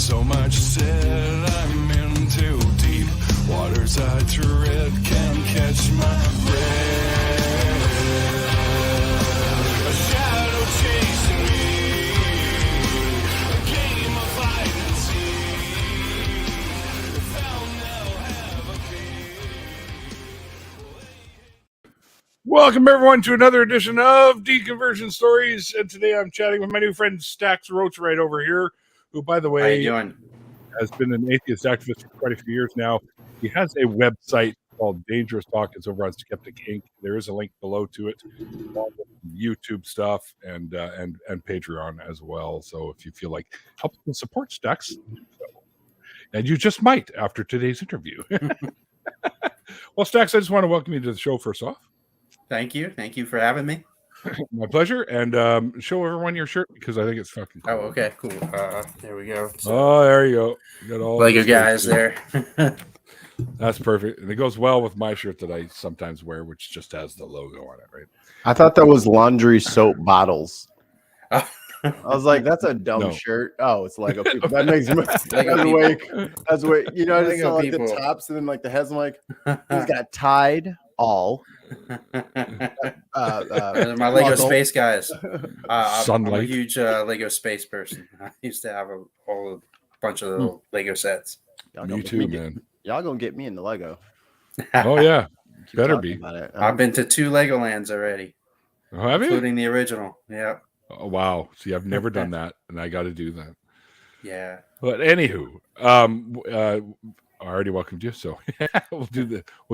So much said, I'm in too deep. Waters I tread can't catch my breath. A shadow chasing me, a game of hide and seek. Found now have a key. Welcome, everyone, to another edition of Deconversion Stories. And today I'm chatting with my new friend, Stax Roach, right over here, who, by the How way, you doing? has been an atheist activist for quite a few years now. He has a website called Dangerous Talk. It's over on Skeptic Inc. There is a link below to it, along with YouTube stuff and Patreon as well. So if you feel like helping to support Stax, and you just might after today's interview. Well, Stax, I just want to welcome you to the show first off. Thank you. Thank you for having me. My pleasure. And show everyone your shirt because I think it's fucking cool. Oh, okay, cool. There we go. Oh, there you go. You got all Lego the guys shirts there. That's perfect. And it goes well with my shirt that I sometimes wear, which just has the logo on it, right? I thought that was laundry soap bottles. I was like, that's a dumb No. shirt. Oh, it's Lego people. That makes me Lego that's what you know. I just Lego saw like people. the tops and then like the heads. I'm like, he's got Tide all. My Lego Buckle. space guys. I'm a Sunlight. huge Lego space person. I used to have a bunch of little Lego sets. Y'all Me gonna too, get me- man. Y'all gonna get me in the Lego. Oh, yeah. Keep Better talking be. about it. I've been to 2 Legolands already, Oh, have you? including the original. Yeah, Oh, wow. See, I've never done that, and I got to do that. yeah. But anywho, I already welcomed you, so we'll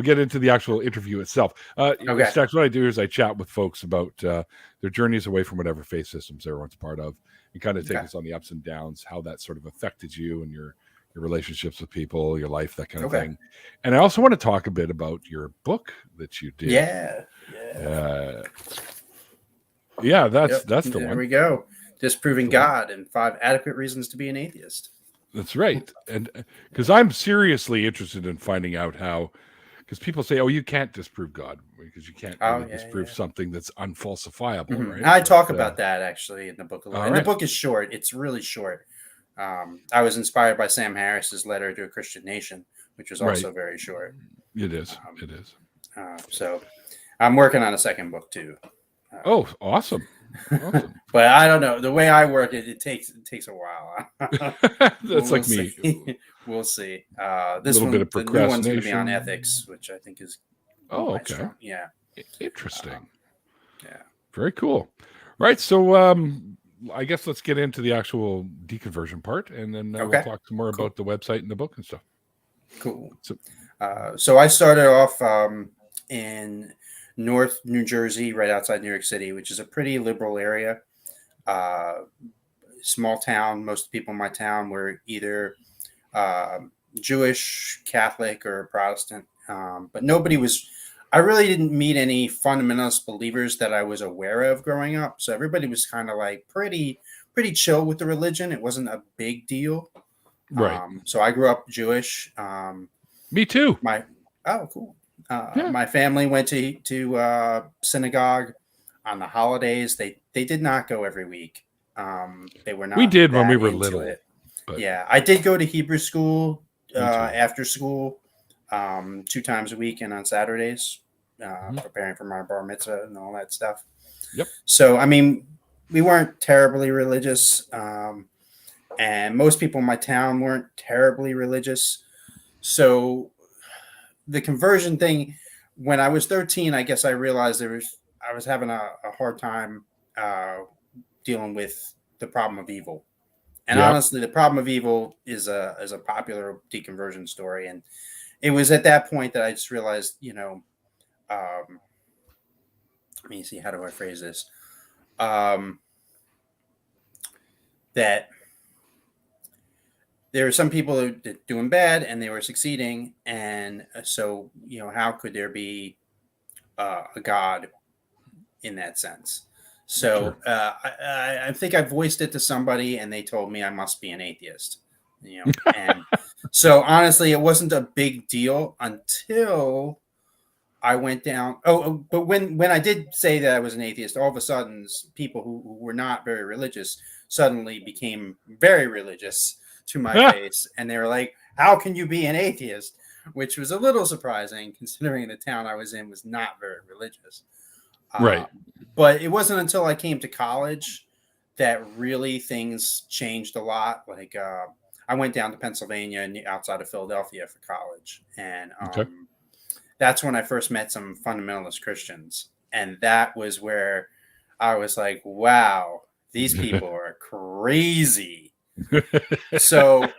get into the actual interview itself. Okay. Stax, what I do is I chat with folks about their journeys away from whatever faith systems everyone's part of, and kind of take Okay. us on the ups and downs, how that sort of affected you and your relationships with people, your life, that kind of Okay. thing. And I also want to talk a bit about your book that you did. Yeah. Yeah, that's Yep. the There one. we go. Disproving Cool. God and 5 adequate reasons to be an atheist. That's right. And because I'm seriously interested in finding out how, because people say, oh, you can't disprove God because you can't Oh, really yeah, disprove yeah. something that's unfalsifiable, Mhm. right? I talk But, about that actually in the book a lot. all And the right. book is short. It's really short. I was inspired by Sam Harris's letter to a Christian nation, which was also Right. very short. It is. It is. So I'm working on a second book too. Oh, awesome. Awesome. But I don't know. The way I work it takes a while. That's like me. See. We'll see. This Little one, bit of the new one's going to be on procrastination. ethics, which I think is Oh, quite okay. strong. Yeah. Interesting. Yeah. Very cool. Right. So I guess let's get into the actual deconversion part, and then we'll Okay. talk some more about the website and the book and stuff. Cool. So- So I started off in North New Jersey, right outside New York City, which is a pretty liberal area. Small town. Most people in my town were either Jewish, Catholic, or Protestant. But nobody was. I really didn't meet any fundamentalist believers that I was aware of growing up. So everybody was kind of like pretty chill with the religion. It wasn't a big deal. Right. So I grew up Jewish. Me too. Cool. Yeah. My family went to synagogue on the holidays. They did not go every week. They were not. We did when that we were into little, it. but- Yeah, I did go to Hebrew school Me too. after school 2 times a week and on Saturdays, Mhm. preparing for my bar mitzvah and all that stuff. Yep. So I mean, we weren't terribly religious, and most people in my town weren't terribly religious. So the conversion thing, when I was 13, I guess I realized I was having a hard time dealing with the problem of evil. And Yeah. honestly, the problem of evil is a popular deconversion story. And it was at that point that I just realized, let me see, how do I phrase this? That there were some people who were doing bad and they were succeeding. And so, how could there be a God in that sense? So Sure. I think I voiced it to somebody and they told me I must be an atheist. And so honestly, it wasn't a big deal until I went down. But when I did say that I was an atheist, all of a sudden people who were not very religious suddenly became very religious to my face, and they were like, "How can you be an atheist?" Which was a little surprising, considering the town I was in was not very religious. Right. But it wasn't until I came to college that really things changed a lot. Like I went down to Pennsylvania and outside of Philadelphia for college, and that's when I first met some fundamentalist Christians, and that was where I was like, "Wow, these people are crazy." So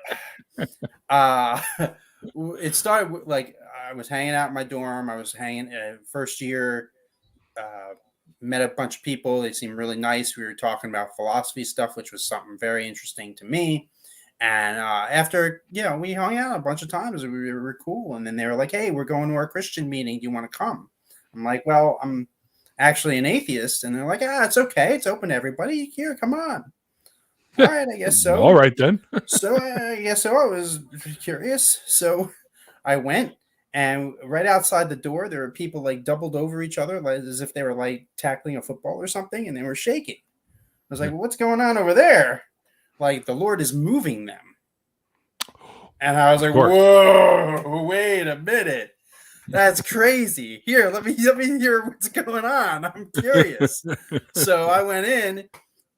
it started like I was hanging out in my dorm. I was hanging first year. Met a bunch of people. They seemed really nice. We were talking about philosophy stuff, which was something very interesting to me. And after, we hung out a bunch of times. We were cool. And then they were like, "Hey, we're going to our Christian meeting. Do you want to come?" I'm like, "Well, I'm actually an atheist." And they're like, "It's okay. It's open to everybody. Here, come on." All right, I guess so. All right, then. So I guess so. I was curious. So I went. And right outside the door, there were people like doubled over each other, like as if they were like tackling a football or something, and they were shaking. I was like, "Well, what's going on over there?" Like the Lord is moving them. And I was like, "Whoa, wait a minute. That's crazy. Here, let me hear what's going on. I'm curious." So I went in,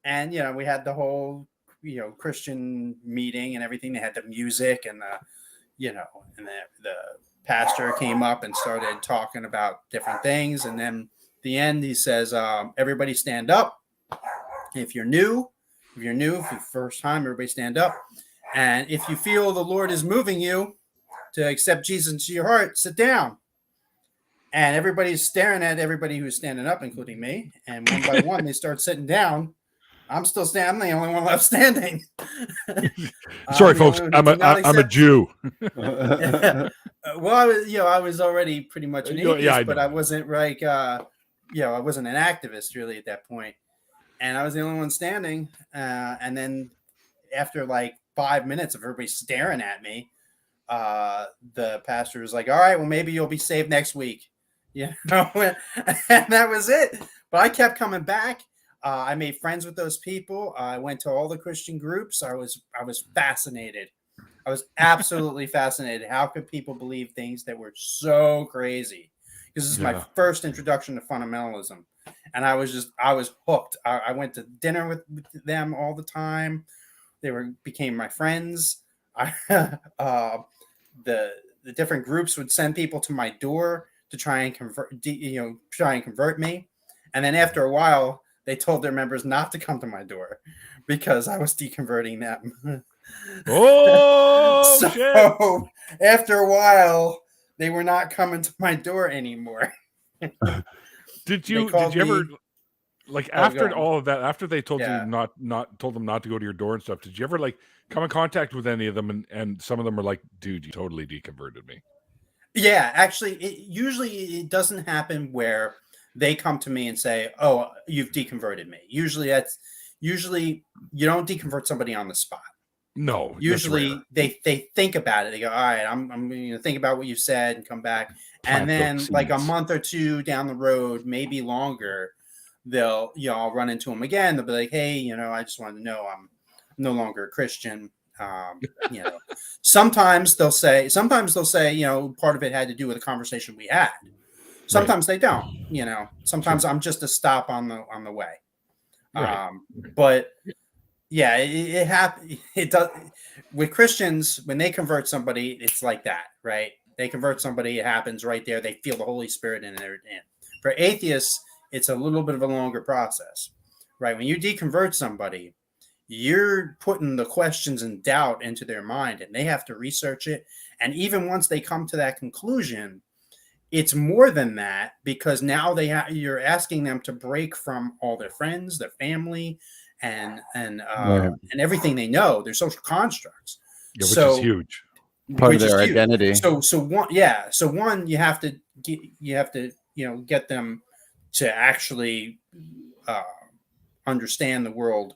and we had the whole Christian meeting and everything. They had the music and the pastor came up and started talking about different things, and then at the end he says, "Everybody stand up. If you're new, for the first time, everybody stand up. And if you feel the Lord is moving you to accept Jesus into your heart, sit down." And everybody's staring at everybody who's standing up, including me. And one by one, they start sitting down. I'm still standing. I'm the only one left standing. Sorry, folks. I'm a Jew. Well, I was already pretty much an atheist, but I wasn't like, I wasn't an activist really at that point. And I was the only one standing. And then after like 5 minutes of everybody staring at me, the pastor was like, "All right, well, maybe you'll be saved next week." And that was it. But I kept coming back. I made friends with those people. I went to all the Christian groups. I was fascinated. I was absolutely fascinated. How could people believe things that were so crazy? Because this is my first introduction to fundamentalism, and I was hooked. I went to dinner with them all the time. They became my friends. The different groups would send people to my door to try and convert me, and then after a while, they told their members not to come to my door because I was deconverting them. Oh, so shit. After a while, they were not coming to my door anymore. Did you ever, like, after all of that, after they told you told them not to go to your door and stuff, did you ever like come in contact with any of them? And some of them were like, "Dude, you totally deconverted me." Yeah, actually, it doesn't happen where they come to me and say, "Oh, you've deconverted me." Usually you don't deconvert somebody on the spot. No. Usually they think about it. They go, "All right, I'm going to think about what you said and come back." And then like a month or two down the road, maybe longer, they'll I'll run into them again. They'll be like, "Hey, I just wanted to know I'm no longer a Christian." Sometimes they'll say, part of it had to do with a conversation we had. Sometimes they don't, sometimes I'm just a stop on the way. Right. But yeah, it happens. It does with Christians when they convert somebody. It's like that, right? They convert somebody. It happens right there. They feel the Holy Spirit in there. For atheists, it's a little bit of a longer process, right? When you deconvert somebody, you're putting the questions and doubt into their mind, and they have to research it. And even once they come to that conclusion, it's more than that, because now you're asking them to break from all their friends, their family, and everything they know, their social constructs. Yeah, which is huge. Part of their identity. So one, you have to get them to actually understand the world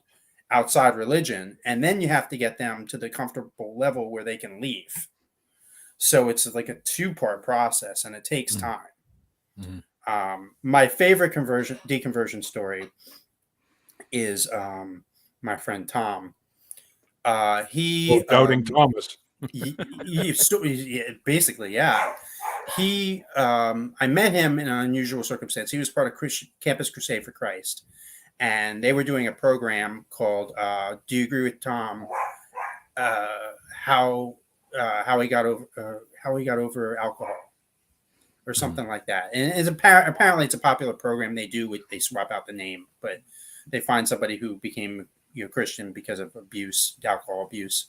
outside religion, and then you have to get them to the comfortable level where they can leave. So it's like a two-part process, and it takes time. Mm-hmm. My favorite deconversion story is my friend Tom. He Doubting Thomas. basically, yeah. He I met him in an unusual circumstance. He was part of Campus Crusade for Christ, and they were doing a program called "Do You Agree with Tom?" How he got over alcohol, or something like that. And it's apparently it's a popular program they do. They swap out the name, but they find somebody who became Christian because of alcohol abuse.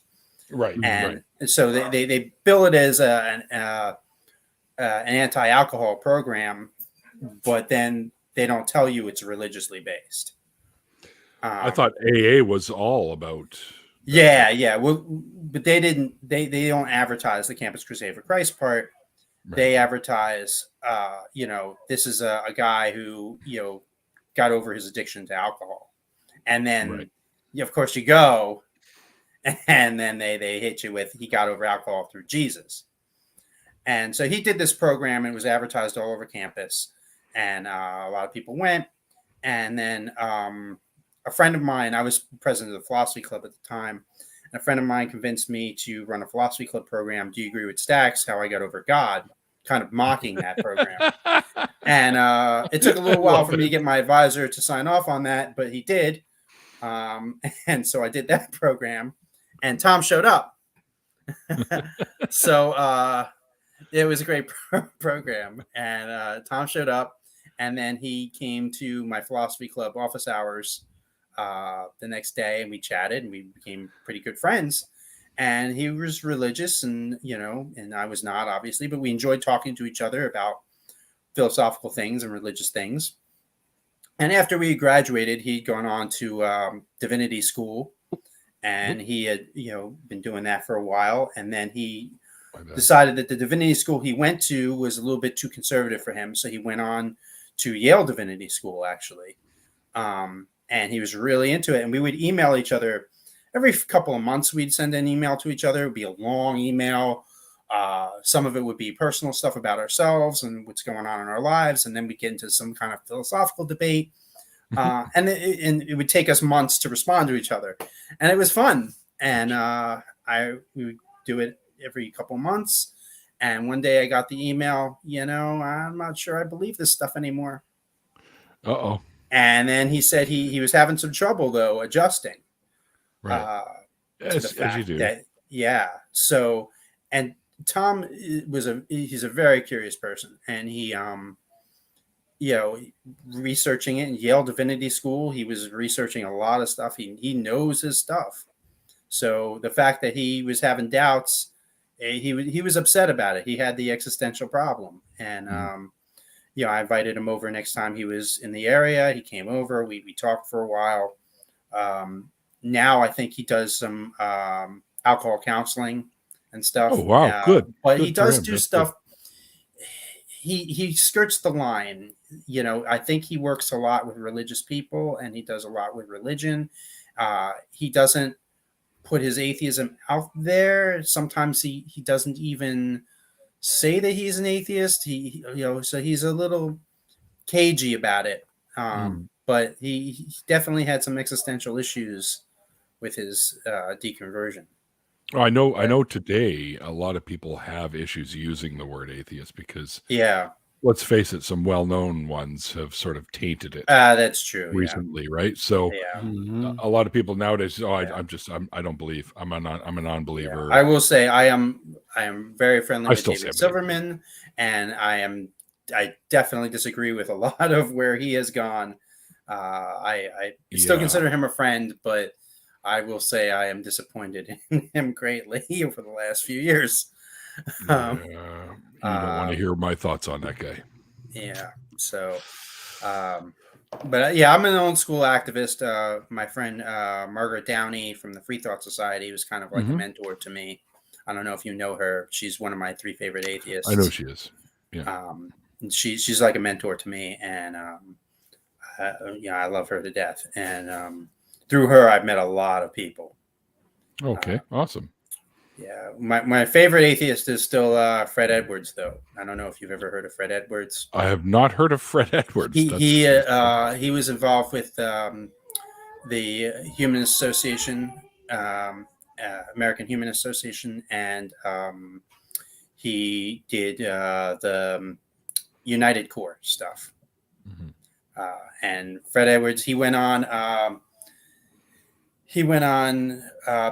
Right. And so they bill it as an anti-alcohol program, but then they don't tell you it's religiously based. I thought AA was all about. Yeah. Well, but they didn't. They don't advertise the Campus Crusade for Christ part. Right. They advertise, this is a guy who got over his addiction to alcohol, and then of course you go. And then they hit you with he got over alcohol through Jesus. And so he did this program and it was advertised all over campus. And a lot of people went. And then a friend of mine, I was president of the philosophy club at the time, and a friend of mine convinced me to run a philosophy club program. Do you agree with Stacks? How I got over God, kind of mocking that program. And it took a little while for me to get my advisor to sign off on that, but he did. And so I did that program. And Tom showed up. So it was a great program. And Tom showed up. And then he came to my philosophy club office hours the next day. And we chatted and we became pretty good friends. And he was religious and I was not, obviously. But we enjoyed talking to each other about philosophical things and religious things. And after we graduated, he'd gone on to divinity school. And he had, been doing that for a while. And then he decided that the divinity school he went to was a little bit too conservative for him. So he went on to Yale Divinity School, actually. And he was really into it. And we would email each other every couple of months. We'd send an email to each other. It would be a long email. Some of it would be personal stuff about ourselves and what's going on in our lives. And then we get into some kind of philosophical debate. And it would take us months to respond to each other, and it was fun. And we would do it every couple months. And one day I got the email, I'm not sure I believe this stuff anymore. Uh-oh. And then he said he was having some trouble though adjusting. Right. As you do. So, and Tom he's a very curious person, and he researching it in Yale Divinity School. He was researching a lot of stuff. He knows his stuff. So the fact that he was having doubts, he was upset about it. He had the existential problem. And, I invited him over next time he was in the area. He came over. We talked for a while. Now I think he does some alcohol counseling and stuff. Oh, wow. Good. But good he does him. do That's stuff. He skirts the line. I think he works a lot with religious people and he does a lot with religion. He doesn't put his atheism out there. Sometimes he doesn't even say that he's an atheist. So he's a little cagey about it. But he definitely had some existential issues with his deconversion. I know today a lot of people have issues using the word atheist because let's face it, some well-known ones have sort of tainted it. That's true. Recently, right? So a lot of people nowadays, I don't believe. I'm a non-believer. Yeah. I will say I am very friendly with David say Silverman, and I definitely disagree with a lot of where he has gone. I still consider him a friend, but I will say I am disappointed in him greatly over the last few years. You don't want to hear my thoughts on that guy. Yeah. So, but I'm an old school activist. My friend Margaret Downey from the Free Thought Society was kind of like a mentor to me. I don't know if you know her. She's one of my 3 favorite atheists. I know she is. Yeah. She's like a mentor to me, and I love her to death. And through her, I've met a lot of people. Okay, awesome. Yeah, my favorite atheist is still Fred Edwards, though. I don't know if you've ever heard of Fred Edwards. I have not heard of Fred Edwards. He was involved with the Humanist Association, American Humanist Association, and he did the United Core stuff. Mhm. And Fred Edwards, he went on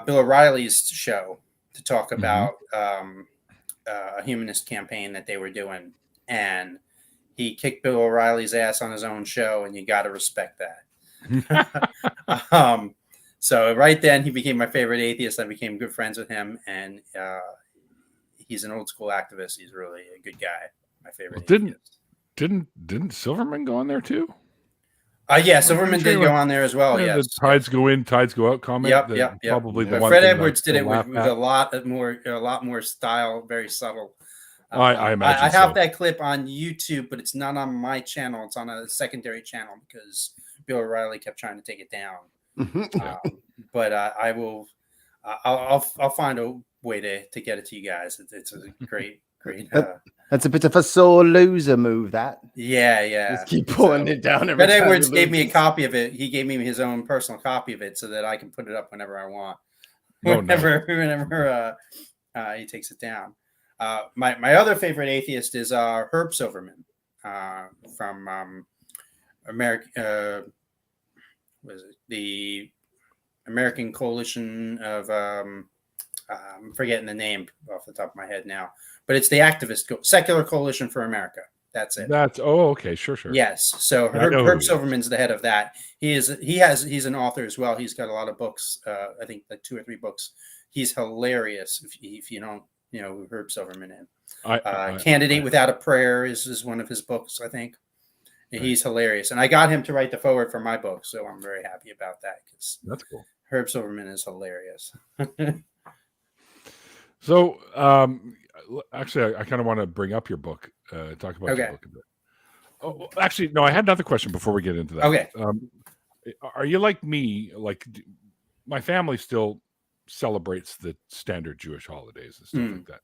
Bill O'Reilly's show to talk about a humanist campaign that they were doing, and he kicked Bill O'Reilly's ass on his own show, and you got to respect that. So right then he became my favorite atheist. I became good friends with him, and he's an old school activist. He's really a good guy. My favorite. Well, didn't Silverman go on there too? Yeah, Silverman did go on there as well. Yeah, Yes, the tides go in, tides go out comment. Yep. Probably the But one. Fred thing Edwards did it with laugh a lot more style, very subtle. I imagine I have so. that clip on YouTube, but it's not on my channel. It's on a secondary channel because Bill O'Reilly kept trying to take it down. But I will. I'll find a way to get it to you guys. It's a great. That's a bit of a sore loser move. That Yeah. just keep pulling it down. Fred Edwards gave me a copy of it. He gave me his own personal copy of it so that I can put it up whenever I want. Whenever he takes it down. My other favorite atheist is Herb Silverman from American. Was it the American Coalition of? I'm forgetting the name off the top of my head now, but it's the Secular Coalition for America. That's it. Okay, sure. Yes. So Herb Silverman's the head of that. He's an author as well. He's got a lot of books. I think like 2 or 3 books. He's hilarious. If you don't who Herb Silverman is. Candidate Without a Prayer is one of his books, I think. Right. He's hilarious. And I got him to write the foreword for my book. So I'm very happy about that. That's cool. Herb Silverman is hilarious. So actually, I kind of want to bring up your book, talk about your book a bit. Oh, actually, no, I had another question before we get into that. Okay. Are you like me? Like my family still celebrates the standard Jewish holidays and stuff like that.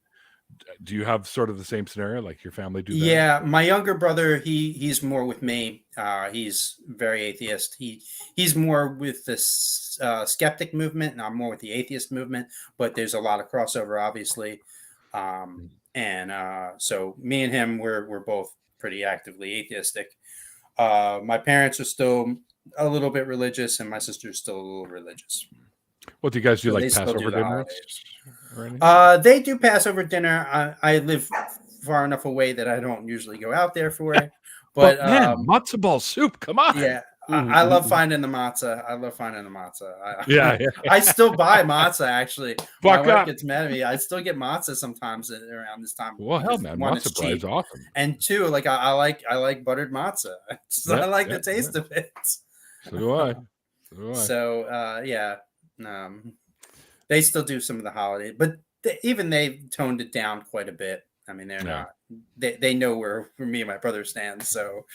Do you have sort of the same scenario? Like your family do that? Yeah, my younger brother, he's more with me. He's very atheist. He's more with this skeptic movement, and I'm more with the atheist movement. But there's a lot of crossover, obviously. So me and him, we're both pretty actively atheistic. My parents are still a little bit religious, and my sister's still a little religious. What do you guys do? Like Passover dinner? They do Passover dinner. I live far enough away that I don't usually go out there for it. But man, matzo ball soup, come on. Yeah, I love finding the matzah. Yeah. I still buy matzah, actually. My wife up. gets mad at me. I still get matzah sometimes around this time. Well, hell, man, matzo bread is awesome. And 2, like I like buttered matzah. So I like the taste of it. So do I. So yeah. They still do some of the holidays, but even they've toned it down quite a bit. I mean, they're not. They know where me and my brother stand, so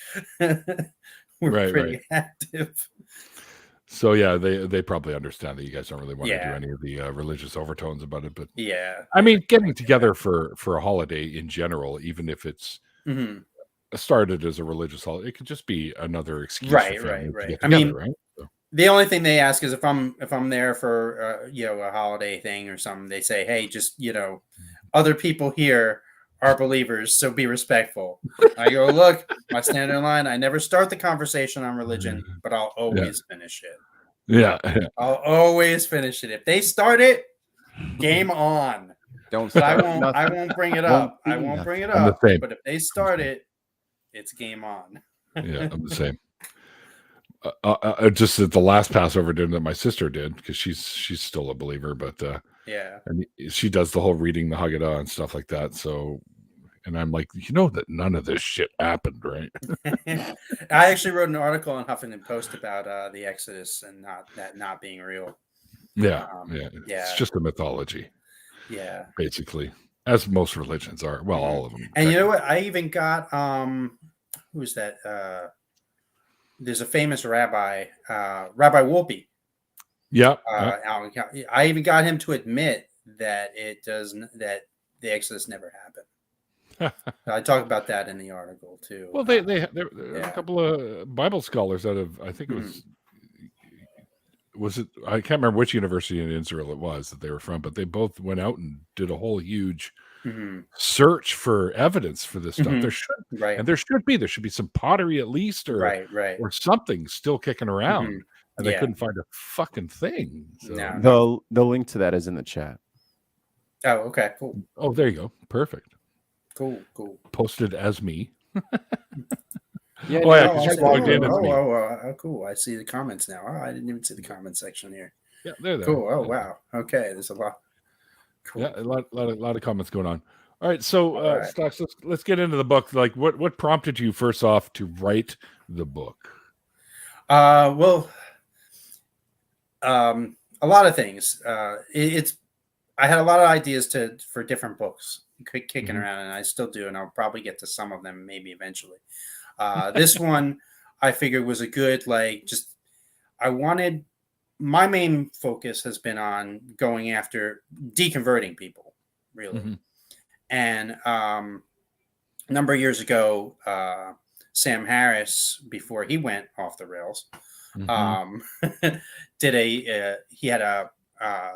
we're pretty active. So yeah, they probably understand that you guys don't really want to do any of the religious overtones about it. But yeah, I mean, getting together for a holiday in general, even if it's started as a religious holiday, it could just be another excuse. Right. To get together, I mean, right? So. The only thing they ask is if I'm there for a holiday thing or something, they say, hey, just other people here are believers, so be respectful. I go, look, my standard line, I never start the conversation on religion, but I'll always finish it. Yeah. I'll always finish it. If they start it, game on. Don't start. I won't bring it up. I won't bring it up. But if they start it, it's game on. Yeah, I'm the same. Just at the last Passover dinner that my sister did, because she's still a believer, but and she does the whole reading the Haggadah and stuff like that. So, and I'm like, that none of this shit happened, right? I actually wrote an article on Huffington Post about the Exodus and not being real. Yeah, it's just a mythology. Yeah, basically, as most religions are. Well, all of them. And you know what? I even got who's that? There's a famous rabbi, Rabbi Wolpe. Yeah. I even got him to admit that that the Exodus never happened. I talk about that in the article too. Well, there are a couple of Bible scholars that have, I think it was it? I can't remember which university in Israel it was that they were from, but they both went out and did a whole huge search for evidence for this stuff. There should, Right. and there should be some pottery at least, or Right. or something still kicking around, and they Yeah. couldn't find a fucking thing. So. No. The link to that is in the chat. Oh, okay, cool. Oh, there you go. Perfect. Cool. Posted as me. Yeah, Oh, yeah, Oh, 'cause I you see- logged in as me. Cool. I see the comments now. Oh, I didn't even see the comment section here. Yeah, there. Cool. Oh, wow. Okay, there's a lot. Cool. Yeah, a lot of comments going on. All right, so All right. Stocks, let's get into the book. Like, what prompted you first off to write the book? Well, a lot of things. I had a lot of ideas for different books kicking around, and I still do, and I'll probably get to some of them maybe eventually. This one I figured was a good, my main focus has been on going after deconverting people, really. And a number of years ago, Sam Harris, before he went off the rails, he had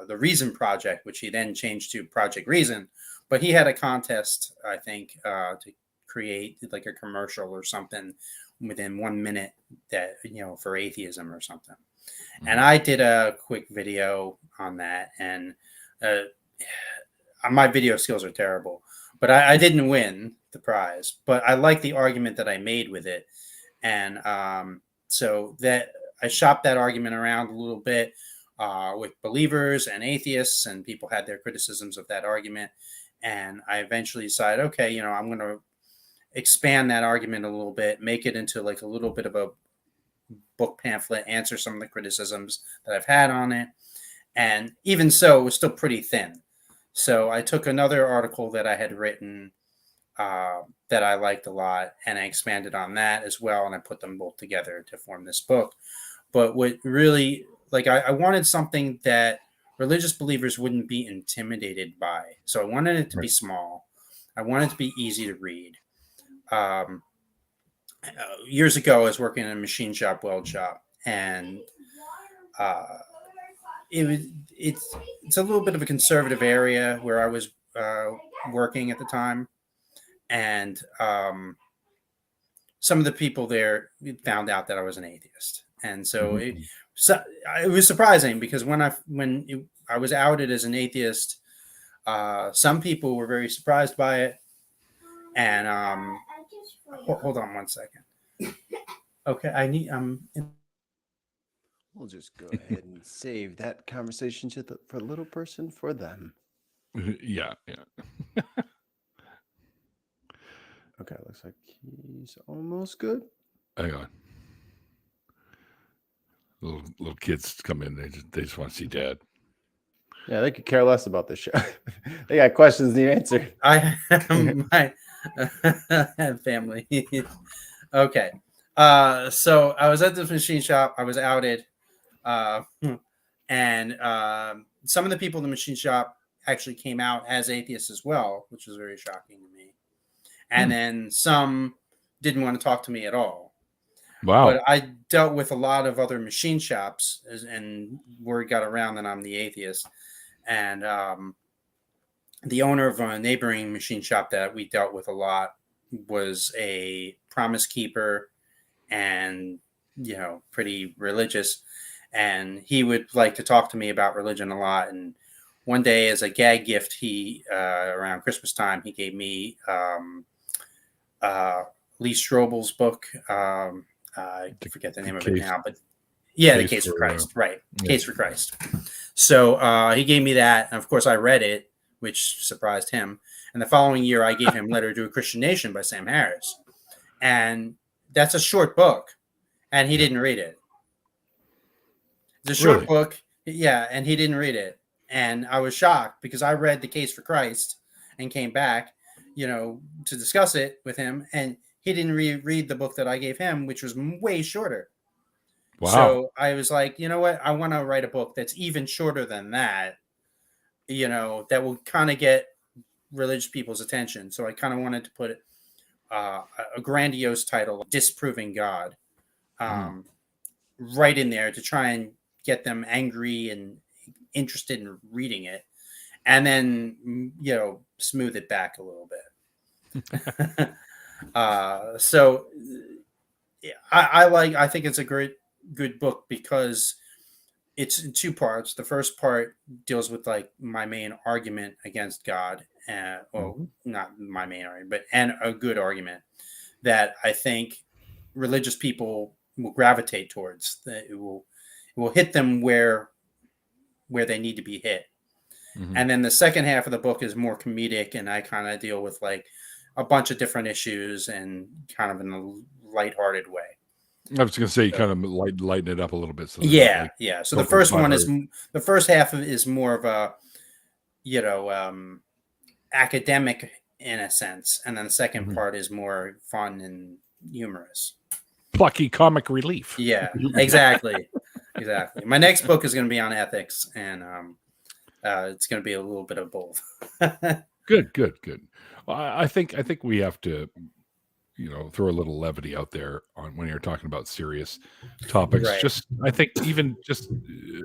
the Reason Project, which he then changed to Project Reason, but he had a contest, I think, to create like a commercial or something within 1 minute that, for atheism or something. And I did a quick video on that, and my video skills are terrible, but I didn't win the prize, but I like the argument that I made with it. And so that I shopped that argument around a little bit with believers and atheists, and people had their criticisms of that argument. And I eventually decided, okay, I'm going to expand that argument a little bit, make it into like a little bit of a book pamphlet, answer some of the criticisms that I've had on it. And even so, it was still pretty thin. So I took another article that I had written that I liked a lot, and I expanded on that as well. And I put them both together to form this book. But what really, I wanted something that religious believers wouldn't be intimidated by. So I wanted it to be small. I wanted it to be easy to read. Years ago, I was working in a machine shop, weld shop, and it's a little bit of a conservative area where I was working at the time, and some of the people there found out that I was an atheist, and so it was surprising because when I was outed as an atheist, some people were very surprised by it, and hold on 1 second. Okay, We'll just go ahead and save that conversation for the little person for them. Yeah. Okay, looks like he's almost good. Hang on. Little kids come in. They just want to see Dad. Yeah, they could care less about the show. They got questions need answered. I have family. Okay. So I was at this machine shop. I was outed. And some of the people in the machine shop actually came out as atheists as well, which was very shocking to me. And then some didn't want to talk to me at all. Wow. But I dealt with a lot of other machine shops, and word got around that I'm the atheist. And the owner of a neighboring machine shop that we dealt with a lot was a promise keeper and, pretty religious. And he would like to talk to me about religion a lot. And one day, as a gag gift, he around Christmas time, he gave me Lee Strobel's book. I forget the name of it now, but yeah, The Case for Christ, right? Yeah. Case for Christ. So he gave me that, and of course, I read it, which surprised him. And the following year, I gave him Letter to a Christian Nation by Sam Harris, and that's a short book, and he didn't read it. It's a short book, yeah, and he didn't read it. And I was shocked because I read The Case for Christ and came back, to discuss it with him. And he didn't read the book that I gave him, which was way shorter. Wow. So I was like, you know what? I want to write a book that's even shorter than that, that will kind of get religious people's attention. So I kind of wanted to put a grandiose title, Disproving God, right in there to try and get them angry and interested in reading it, and then smooth it back a little bit. So I think it's a good book because it's in two parts. The first part deals with like my main argument against God, not my main argument, and a good argument that I think religious people will gravitate towards. That it will hit them where they need to be hit. Mhm. And then the second half of the book is more comedic, and I kind of deal with like a bunch of different issues and kind of in a lighthearted way. I was going to say, you kind of lighten it up a little bit. So Yeah. So the first one is lighthearted. the first half is more of a, academic in a sense, and then the second Mhm. part is more fun and humorous. Plucky comic relief. Yeah, exactly. My next book is going to be on ethics, and it's going to be a little bit of both. Good. I think we have to, throw a little levity out there on when you're talking about serious topics. Right. Just, I think even just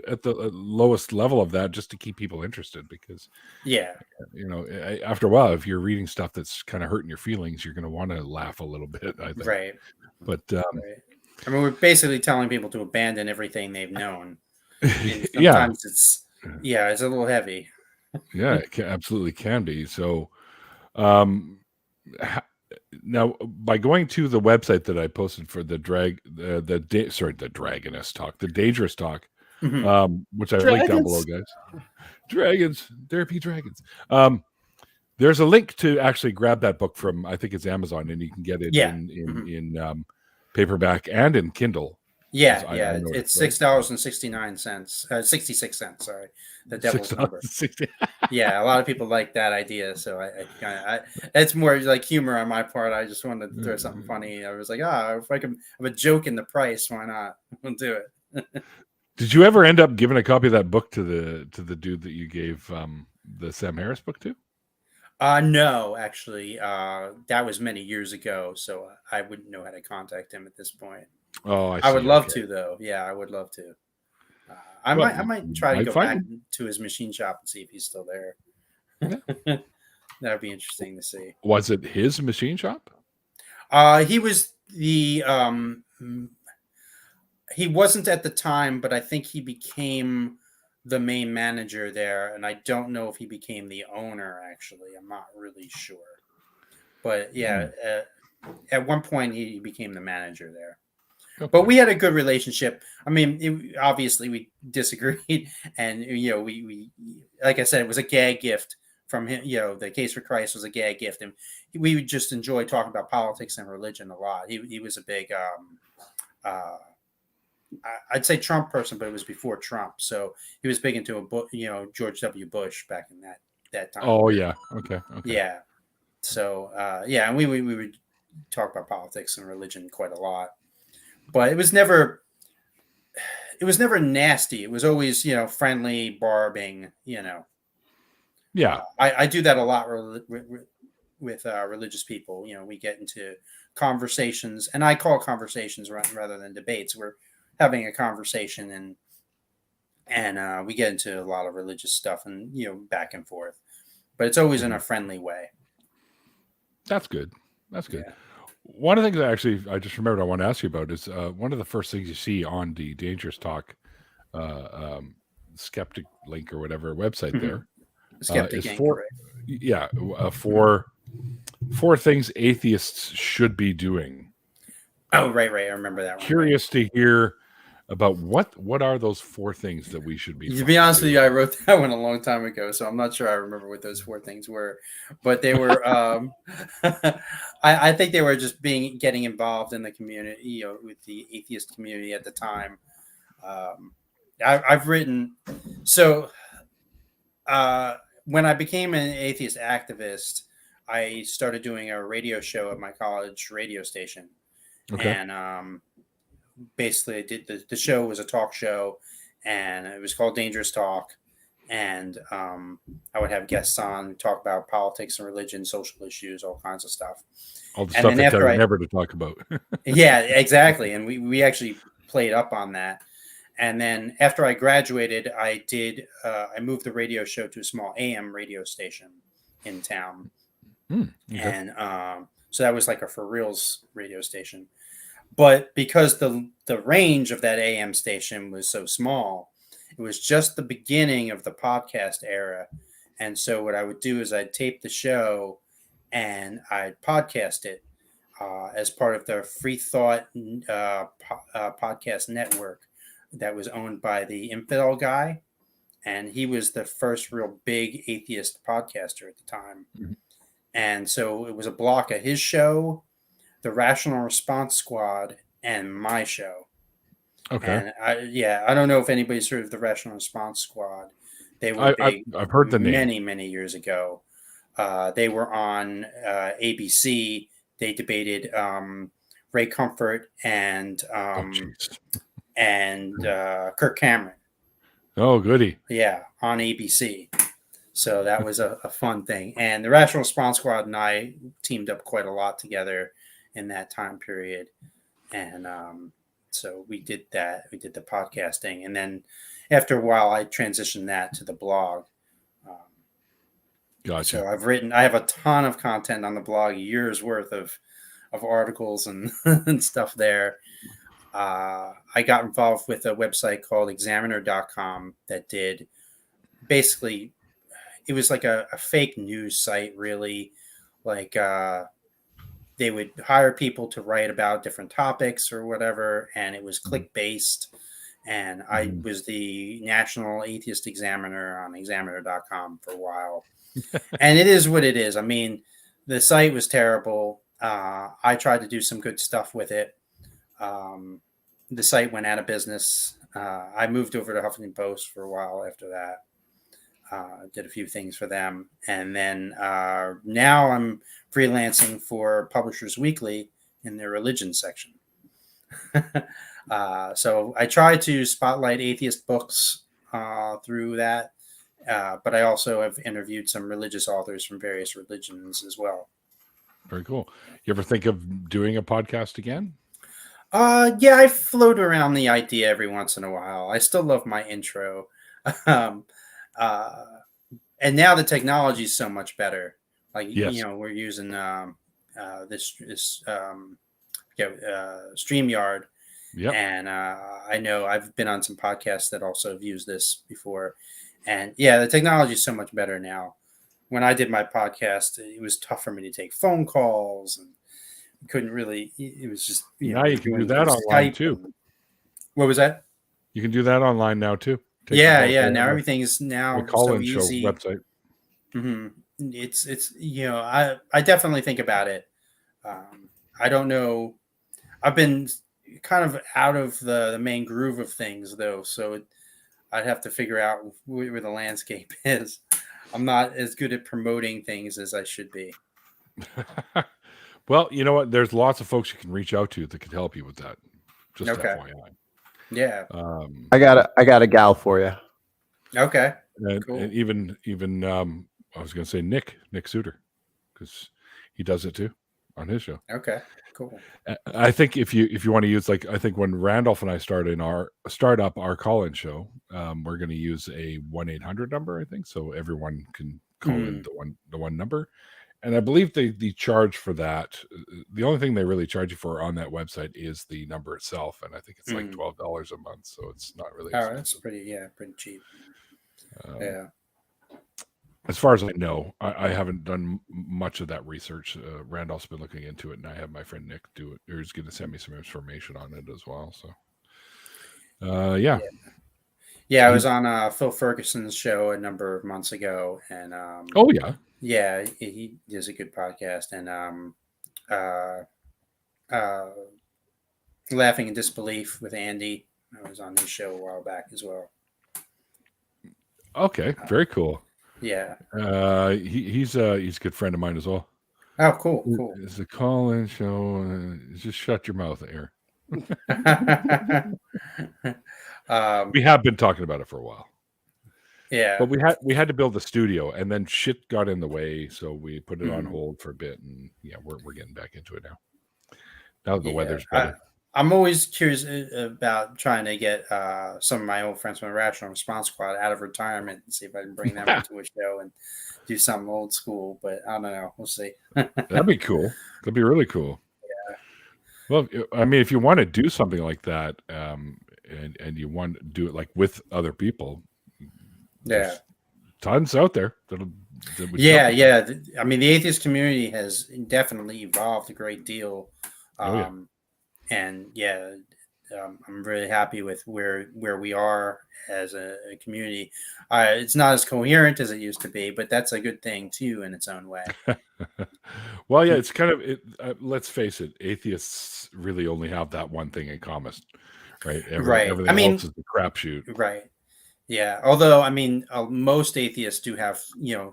at the lowest level of that, just to keep people interested, because Yeah, after a while, if you're reading stuff that's kind of hurting your feelings, you're going to want to laugh a little bit, I think. right. But Right. I mean, we're basically telling people to abandon everything they've known. And yeah, sometimes it's a little heavy. yeah, it absolutely can be. So, now by going to the website that I posted for the Dragonist talk, the Dangerous talk, Mhm. which I linked down below, guys. Dragons, there be dragons. There's a link to actually grab that book from, I think it's Amazon, and you can get it in paperback and in Kindle. Yeah, I noticed, it's right? $6.69, 66 cents. Sorry, the devil's number. $6.60. Yeah, a lot of people like that idea, so I it's more like humor on my part. I just wanted to throw something funny. I was like, if I can have a joke in the price, why not? We'll do it. Did you ever end up giving a copy of that book to the dude that you gave the Sam Harris book to? No, actually, that was many years ago, so I wouldn't know how to contact him at this point. Oh, I see. I would love Okay. to, though. Yeah, I would love to. I Well, might try to might go find back him. to his machine shop and see if he's still there. Yeah. That'd be interesting to see. Was it his machine shop? He was the he wasn't at the time, but I think he became the main manager there, and I don't know if he became the owner. Actually, I'm not really sure. But yeah, at one point he became the manager there. Okay. But we had a good relationship. I mean, obviously we disagreed, and we like I said, it was a gag gift from him. The Case for Christ was a gag gift, and we would just enjoy talking about politics and religion a lot. He was a big, I'd say Trump person, but it was before Trump, so he was big into George W. Bush back in that time. Oh yeah, okay. Yeah. So and we would talk about politics and religion quite a lot. But it was never nasty. It was always, friendly, barbing, Yeah. I do that a lot with religious people. We get into conversations, and I call conversations rather than debates. We're having a conversation, and we get into a lot of religious stuff and, back and forth. But it's always in a friendly way. That's good. That's good. Yeah. One of the things I just remembered I want to ask you about is one of the first things you see on the Dangerous Talk skeptic link or whatever website there Skeptic is Inc., right? four things atheists should be doing. Oh, right. I remember that one. Curious to hear about what are those four things that we should be. To be honest with you, I wrote that one a long time ago, so I'm not sure I remember what those four things were. But they were, I think they were just getting involved in the community, with the atheist community at the time. I've written so. When I became an atheist activist, I started doing a radio show at my college radio station, and basically I did the show was a talk show, and it was called Dangerous Talk, and I would have guests on, talk about politics and religion, social issues, all kinds of stuff. All the stuff that never to talk about. Yeah, exactly. And we actually played up on that. And then after I graduated, I moved the radio show to a small AM radio station in town. Okay. And so that was like a for reals radio station. But because the range of that AM station was so small, it was just the beginning of the podcast era. And so what I would do is I'd tape the show and I'd podcast it as part of the Free Thought podcast network that was owned by the Infidel guy. And he was the first real big atheist podcaster at the time. Mhm. And so it was a block of his show, the Rational Response Squad, and my show. Okay. And I don't know if anybody's heard of the Rational Response Squad. They were big I've heard the name. many years ago. They were on ABC. They debated Ray Comfort and Kirk Cameron. Oh, goody. Yeah, on ABC. So that was a fun thing. And the Rational Response Squad and I teamed up quite a lot together in that time period. And so we did that. We did the podcasting. And then after a while, I transitioned that to the blog. Gotcha. So I have a ton of content on the blog, years worth of articles and, and stuff there. I got involved with a website called examiner.com that did basically, it was like a fake news site, really. Like they would hire people to write about different topics or whatever, and it was click-based. And I was the National Atheist Examiner on examiner.com for a while. And it is what it is. I mean, the site was terrible. I tried to do some good stuff with it. The site went out of business. I moved over to Huffington Post for a while after that. Did a few things for them. And then now I'm freelancing for Publishers Weekly in their religion section. So I try to spotlight atheist books through that. But I also have interviewed some religious authors from various religions as well. Very cool. You ever think of doing a podcast again? Yeah, I float around the idea every once in a while. I still love my intro. And now the technology is so much better. Like, Yes. We're using this StreamYard. Yep. And I know I've been on some podcasts that also have used this before. And yeah, the technology is so much better now. When I did my podcast, it was tough for me to take phone calls and couldn't really, it was just, Now you can do that online too. What was that? You can do that online now too. Yeah. Now everything is now the call-in so show easy. website. Mm-hmm. It's I definitely think about it. I don't know. I've been kind of out of the main groove of things though, so I'd have to figure out where the landscape is. I'm not as good at promoting things as I should be. Well, you know what? There's lots of folks you can reach out to that could help you with that. Just Okay. FYI. Yeah. I got a gal for you. Okay. And, Cool. and even I was going to say Nick Suter, because he does it too on his show. Okay. Cool. I think if you want to use, like, I think when Randolph and I start up our call-in show, we're going to use a 1-800 number, I think, so everyone can call in the one number. And I believe they charge for that. The only thing they really charge you for on that website is the number itself, and I think it's like $12 a month, so it's not really Oh, expensive. that's pretty cheap. Yeah. As far as I know, I haven't done much of that research. Randolph's been looking into it, and I have my friend Nick do it. He's going to send me some information on it as well. So, yeah. Yeah, I was on Phil Ferguson's show a number of months ago, and Oh, yeah. yeah, he does a good podcast, and Laughing in Disbelief with Andy. I was on his show a while back as well. Okay, very cool. Yeah. He's a good friend of mine as well. Oh, cool. It's a call-in show. Just shut your mouth, Air. We have been talking about it for a while. Yeah. But we had to build the studio, and then shit got in the way, so we put it on hold for a bit, and yeah, we're getting back into it now. Now that the weather's better. I'm always curious about trying to get some of my old friends from the Rational Response Squad out of retirement and see if I can bring them into a show and do something old school. But I don't know. We'll see. That'd be cool. That'd be really cool. Well, I mean, if you want to do something like that, and you want to do it like with other people, there's tons out there that would Yeah, yeah. I mean, the atheist community has definitely evolved a great deal. And yeah, I'm really happy with where we are as a community. It's not as coherent as it used to be, but that's a good thing too in its own way. Well, yeah, it's kind of let's face it, atheists really only have that one thing in common, right? Everything else is a crapshoot. Right. Yeah. Although, I mean, most atheists do have,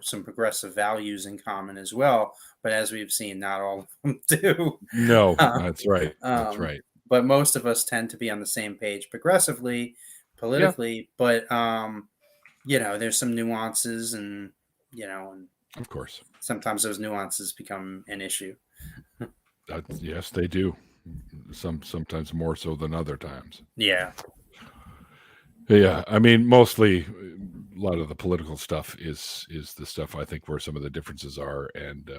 some progressive values in common as well. But as we've seen, not all of them do. No, that's right. That's right. But most of us tend to be on the same page progressively, politically. Yeah. But, there's some nuances and of course, sometimes those nuances become an issue. Yes, they do. Sometimes more so than other times. Yeah. Yeah, I mean, mostly a lot of the political stuff is the stuff I think where some of the differences are, and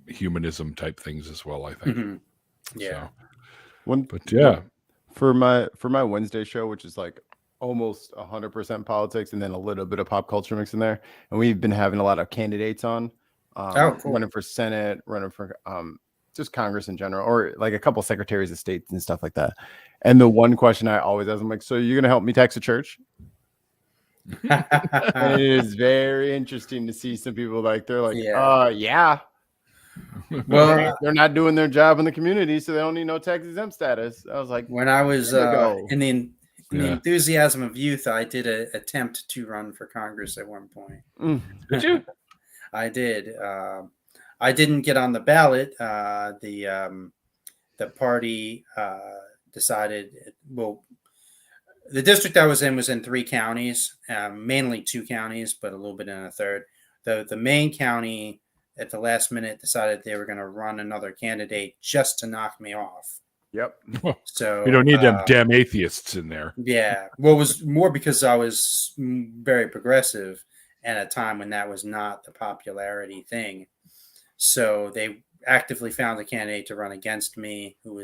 humanism type things as well, I think. Mm-hmm. Yeah. For my Wednesday show, which is like almost 100% politics and then a little bit of pop culture mix in there, and we've been having a lot of candidates on, cool. running for Senate, running for just Congress in general, or like a couple secretaries of state and stuff like that. And the one question I always ask, I'm like, so you're going to help me tax a church? And it is very interesting to see some people they're like, yeah. Well, they're not doing their job in the community, so they don't need no tax exempt status. I was like, when I was in the enthusiasm of youth, I did attempt to run for Congress at one point. Did you? I did. I didn't get on the ballot. The party decided. Well, the district I was in 3 counties, mainly 2 counties, but a little bit in a third. The main county at the last minute decided they were going to run another candidate just to knock me off. Yep. So you don't need them damn atheists in there. Yeah. Well, it was more because I was very progressive at a time when that was not the popularity thing. So they actively found a candidate to run against me who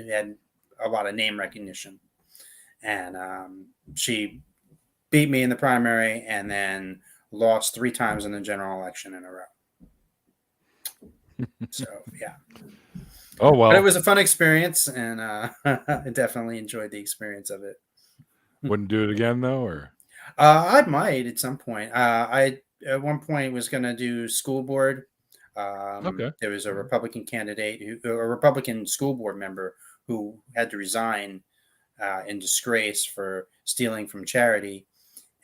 had a lot of name recognition. And she beat me in the primary and then lost 3 times in the general election in a row. So, yeah. Oh, well. But it was a fun experience, and I definitely enjoyed the experience of it. Wouldn't do it again, though, or? I might at some point. I at one point was going to do school board. Okay. There was a Republican candidate, a Republican school board member who had to resign in disgrace for stealing from charity.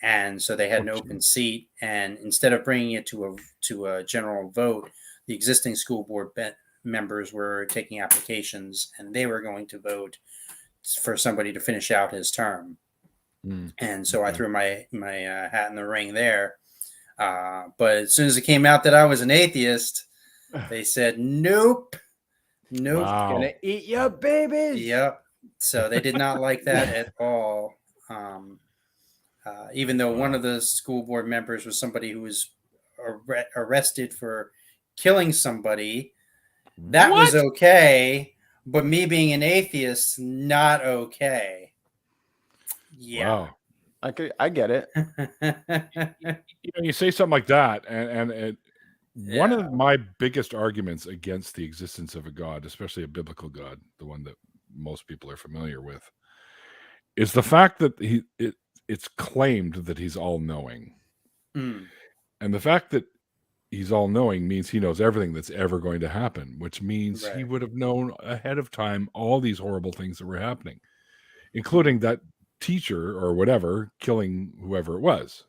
And so they had an open seat. And instead of bringing it to a general vote, the existing school board members were taking applications, and they were going to vote for somebody to finish out his term. And so I threw my hat in the ring there. But as soon as it came out that I was an atheist, they said, nope. Wow. Gonna eat your babies. Yep. So they did not like that at all. Even though one of the school board members was somebody who was arrested for killing somebody, that was okay. But me being an atheist, not okay. Yeah. Wow. I get it. You say something like that, and one of my biggest arguments against the existence of a God, especially a biblical God, the one that most people are familiar with, is the fact that it's claimed that he's all-knowing. And the fact that he's all-knowing means he knows everything that's ever going to happen, which means he would have known ahead of time all these horrible things that were happening, including that teacher or whatever killing whoever it was.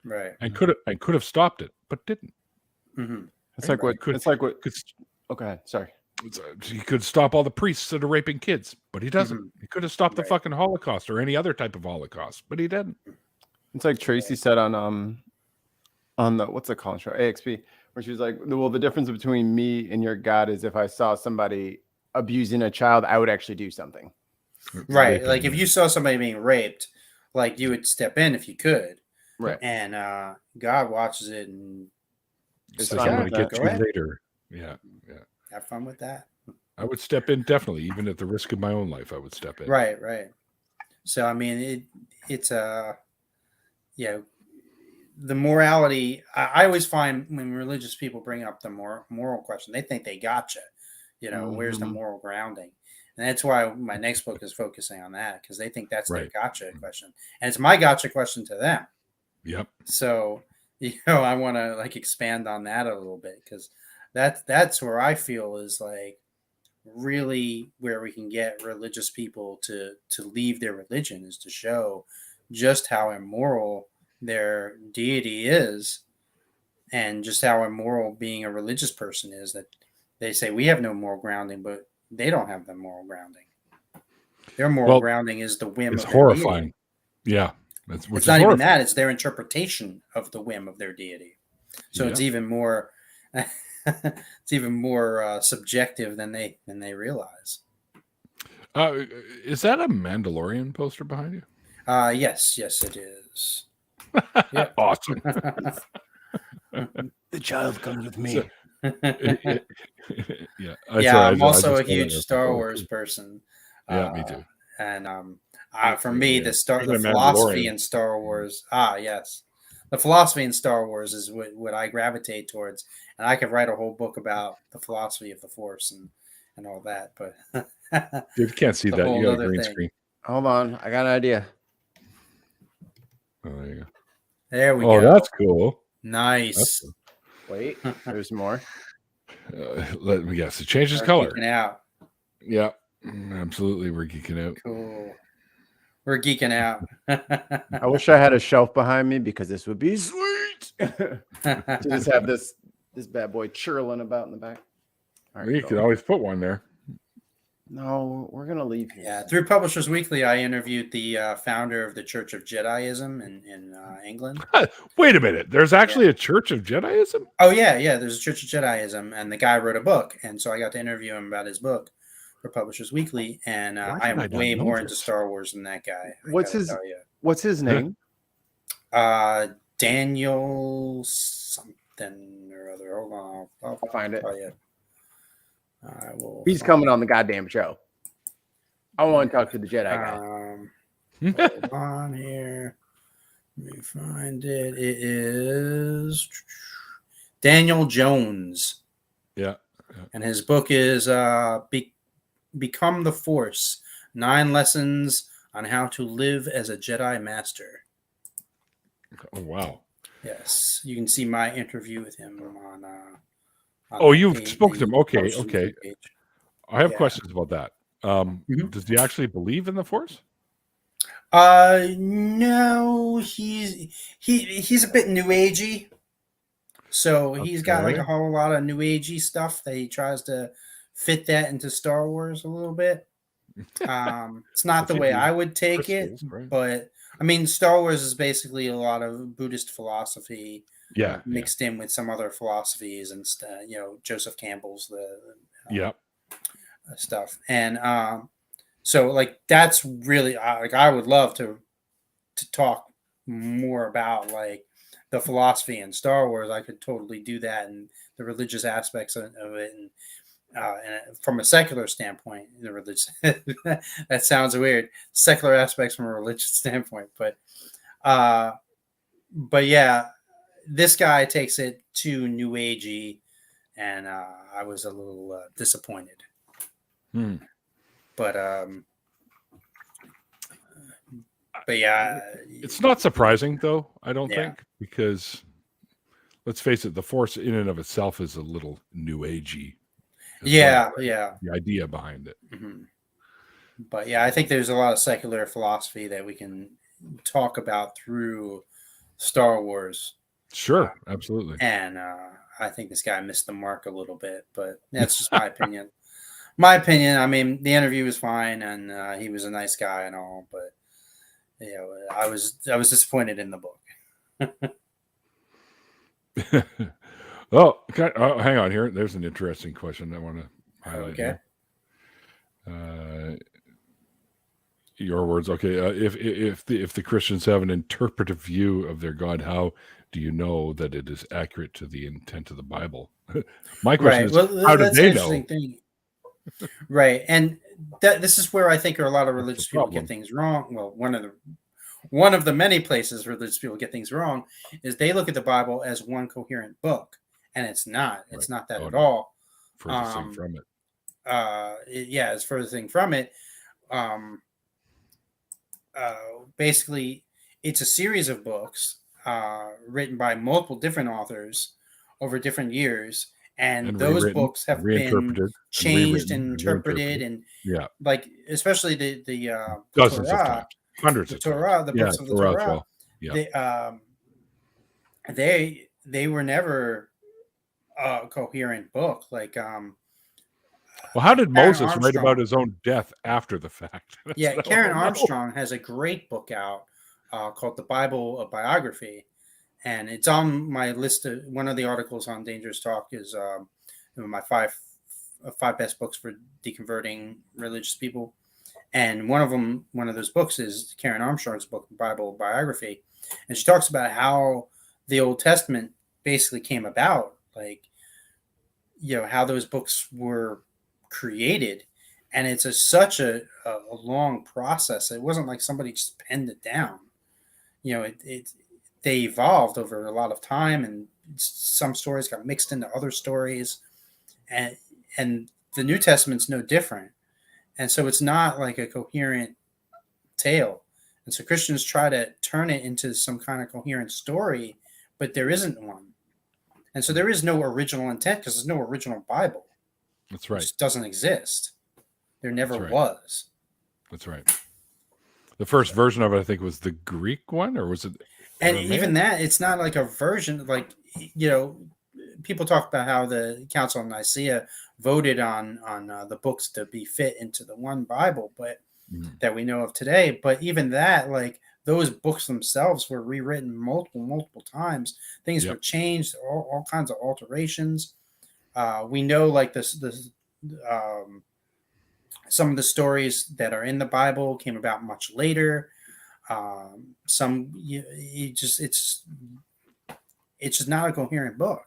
Right. And could have stopped it, but didn't. It's like what? It's like what? Okay, sorry. He could stop all the priests that are raping kids, but he doesn't. He could have stopped the fucking Holocaust or any other type of Holocaust, but he didn't. It's like Tracy said on the what's it called show AXP, where she was like, well, the difference between me and your God is if I saw somebody abusing a child, I would actually do something. Right. Like if you saw somebody being raped, like you would step in if you could. Right. And God watches it and It's like, I'm going to get Go you ahead. later. Yeah. Have fun with that. I would step in definitely, even at the risk of my own life. I would step in. Right. So I mean, it's the morality. I always find when religious people bring up the moral question, they think they gotcha. Where's the moral grounding? And that's why my next book is focusing on that, because they think that's their gotcha question, and it's my gotcha question to them. Yep. So I want to like expand on that a little bit, because that's where I feel is like really where we can get religious people to leave their religion, is to show just how immoral their deity is, and just how immoral being a religious person is. That they say we have no moral grounding, but they don't have the moral grounding. Their moral grounding is the whim. It's of their horrifying. Deity. Yeah. It's not even that. It's their interpretation of the whim of their deity. So it's even more subjective than they realize. Is that a Mandalorian poster behind you? Yes, it is. Yeah. Awesome. The child comes with me. Yeah. I'm also a huge Star Wars person. Yeah, me too. And for me, the philosophy in Star Wars. Yes, the philosophy in Star Wars is what I gravitate towards, and I could write a whole book about the philosophy of the Force and all that. But you can't see that. You got a green screen. Hold on, I got an idea. Oh, there you go. There we go. Oh, that's cool. Nice. Wait, there's more. Let me guess. It changes color. Geeking out. Yeah, absolutely. We're geeking out. Cool. We're geeking out. I wish I had a shelf behind me, because this would be sweet. To just have this bad boy churling about in the back. All right, you could always put one there. No, we're gonna leave here. Yeah, through Publishers Weekly, I interviewed the founder of the Church of Jediism in England. Wait a minute. There's actually a Church of Jediism? Oh, yeah. There's a Church of Jediism, and the guy wrote a book, and so I got to interview him about his book for Publishers Weekly, and I am way more into Star Wars than that guy. What's his name? Daniel something or other. Hold on, I'll find it. He's coming on the goddamn show. I want to talk to the Jedi guy. Hold on here. Let me find it. It is Daniel Jones. Yeah. And his book is Become the Force: 9 Lessons on How to Live as a Jedi Master. Oh, wow. Yes. You can see my interview with him on you've spoken to him. Okay. Page. I have questions about that. Does he actually believe in the Force? No, he's a bit new agey. So he's got like a whole lot of new agey stuff that he tries to fit that into Star Wars a little bit. It's not the way I would take it, right? But I mean, Star Wars is basically a lot of Buddhist philosophy, mixed in with some other philosophies and Joseph Campbell's stuff, and so like that's really I would love to talk more about like the philosophy in Star Wars. I could totally do that, and the religious aspects of it, and from a secular standpoint, the religious that sounds weird. Secular aspects from a religious standpoint, but yeah, this guy takes it too new agey, and I was a little disappointed. But yeah, it's not surprising though. I don't think, because let's face it, the Force in and of itself is a little new agey. The idea behind it. But yeah, I think there's a lot of secular philosophy that we can talk about through Star Wars. Sure, absolutely. And I think this guy missed the mark a little bit, but that's just my opinion. My opinion. I mean, the interview was fine, and he was a nice guy and all, but I was disappointed in the book. Oh, hang on here. There's an interesting question I want to highlight. Okay. Your words. Okay. If the Christians have an interpretive view of their God, how do you know that it is accurate to the intent of the Bible? My question Right. is, Well, how do that's an they interesting know? thing. Right. And this is where I think a lot of That's the religious people get problem. things wrong. Well, one of the many places religious people get things wrong is they look at the Bible as one coherent book, and it's not. Right. It's not that Oh at no. all. Furthest thing from it. Yeah, it's further thing from it. Um, Basically, it's a series of books written by multiple different authors over different years, and those Rewritten, books have been reinterpreted, and changed rewritten, and and interpreted, reinterpreted. and Yeah, like especially the dozens of Torah, times, hundreds of times. the Yeah, books of the Torah as Torah, well. Yeah. they were never a coherent book. Like Well, how did Karen Moses write about Armstrong. his own death after the fact? That's Yeah, what I Karen want to know. Armstrong has a great book out called The Bible, a Biography, and it's on my list. One of the articles on Dangerous Talk is my five best books for deconverting religious people, and one of those books is Karen Armstrong's book, Bible Biography, and she talks about how the Old Testament basically came about, like how those books were created, and it's such a long process. It wasn't like somebody just penned it down. They evolved over a lot of time, and some stories got mixed into other stories, and the New Testament's no different. And so it's not like a coherent tale. And so Christians try to turn it into some kind of coherent story, but there isn't one. And so there is no original intent because there's no original Bible. That's right. It just doesn't exist. There never right. was. That's right. The first version of it, I think, was the Greek one, or was it? And even that, it's not like a version. Like, people talk about how the Council of Nicaea voted on the books to be fit into the one Bible, but that we know of today. But even that, like those books themselves were rewritten multiple times. Things were changed, all kinds of alterations. We know like this some of the stories that are in the Bible came about much later. It's just not a coherent book.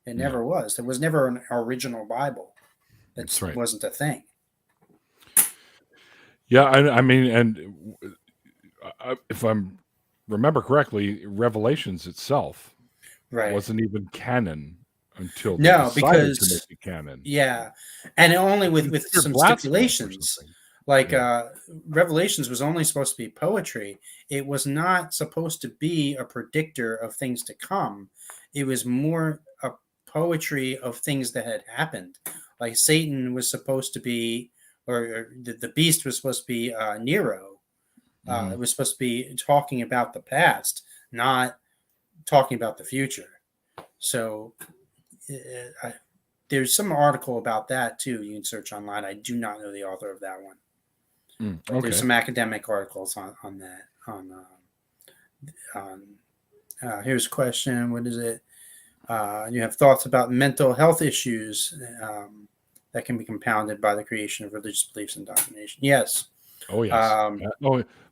It never was. There was never an original Bible. That's right. Wasn't a thing. Yeah, I mean, and if I remember correctly, Revelations itself wasn't even canon until they decided to make it canon. Yeah, and only with some stipulations. Like Revelations was only supposed to be poetry. It was not supposed to be a predictor of things to come. It was more a poetry of things that had happened. Like Satan was supposed to be, or the beast was supposed to be Nero. It was supposed to be talking about the past, not talking about the future. So there's some article about that too. You can search online. I do not know the author of that one. Okay. There's some academic articles on that. Here's a question. What is it? You have thoughts about mental health issues that can be compounded by the creation of religious beliefs and indoctrination. Yes. Oh yes.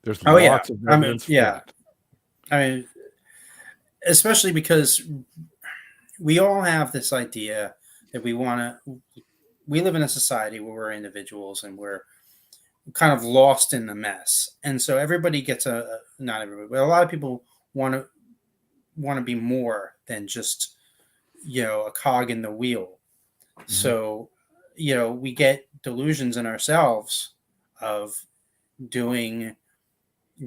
There's lots of evidence for that. I mean, especially because we all have this idea that we live in a society where we're individuals and we're kind of lost in the mess. And so everybody gets not everybody, but a lot of people want to be more than just, a cog in the wheel. So, we get delusions in ourselves of doing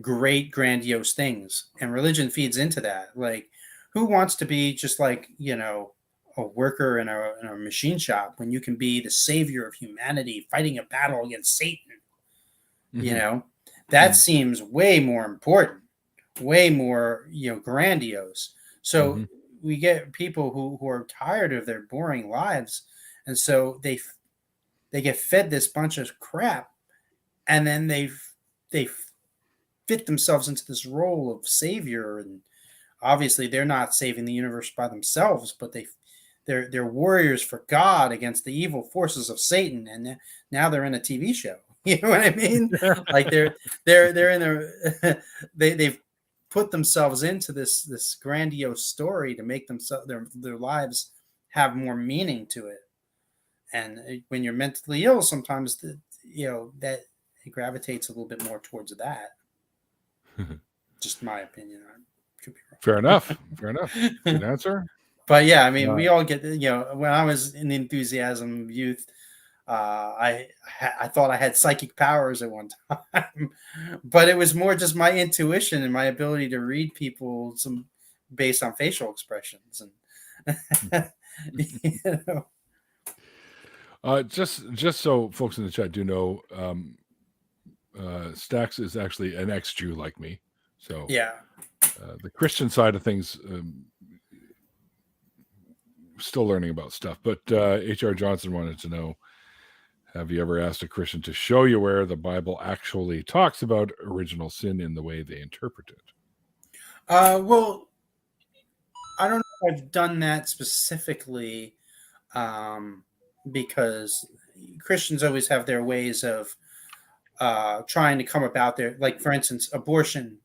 great, grandiose things. And religion feeds into that. Like, who wants to be just like, a worker in a machine shop when you can be the savior of humanity fighting a battle against Satan? That seems way more important, way more, grandiose. So we get people who are tired of their boring lives. And so they get fed this bunch of crap, and then they fit themselves into this role of savior. And obviously they're not saving the universe by themselves, but they're warriors for God against the evil forces of Satan. And now they're in a TV show. You know what I mean? Like they're in their they've put themselves into this grandiose story to make themselves their lives have more meaning to it. And when you're mentally ill, sometimes that it gravitates a little bit more towards that. Just my opinion. I could be wrong. Fair enough. Good answer. But yeah, I mean, we all get, when I was in the enthusiasm of youth, I thought I had psychic powers at one time, but it was more just my intuition and my ability to read people based on facial expressions and just so folks in the chat do know, Stax is actually an ex-Jew like me, so yeah. The Christian side of things, still learning about stuff. But H.R. Johnson wanted to know, have you ever asked a Christian to show you where the Bible actually talks about original sin in the way they interpret it? Well, I don't know if I've done that specifically, because Christians always have their ways of trying to come about their, like, for instance, abortion.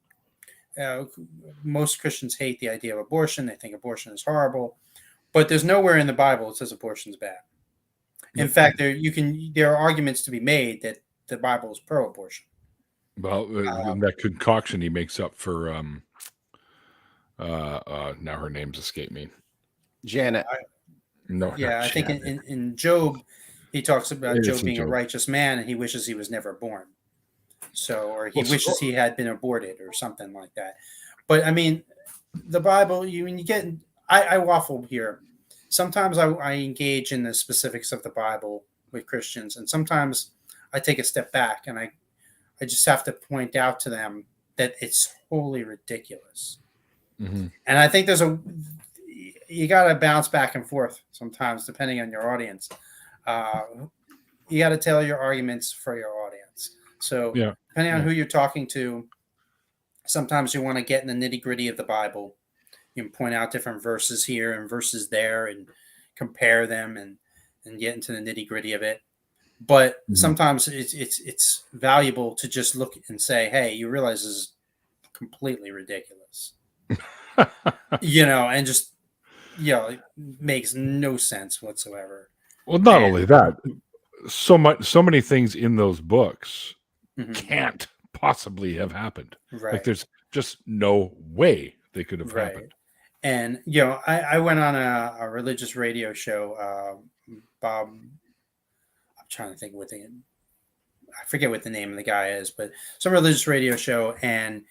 Most Christians hate the idea of abortion. They think abortion is horrible, but there's nowhere in the Bible it says abortion is bad. In fact, there are arguments to be made that the Bible is pro-abortion. Well, that concoction he makes up for now her name's escaped me. Janet. No. Yeah, I think in Job, he talks about Job being a righteous man and he wishes he was never born. So, or he wishes he had been aborted or something like that. But I mean, the Bible, I waffle here. Sometimes I engage in the specifics of the Bible with Christians, and sometimes I take a step back and I just have to point out to them that it's wholly ridiculous. Mm-hmm. And I think you got to bounce back and forth sometimes, depending on your audience. You got to tailor your arguments for your audience. So depending on who you're talking to, sometimes you want to get in the nitty gritty of the Bible. You can point out different verses here and verses there and compare them and get into the nitty gritty of it. But sometimes it's valuable to just look and say, hey, you realize this is completely ridiculous. And just, it makes no sense whatsoever. Well, not only that, so many things in those books can't possibly have happened. Right. Like there's just no way they could have happened. And, I went on a religious radio show. Bob, I'm trying to think I forget what the name of the guy is, but some religious radio show. And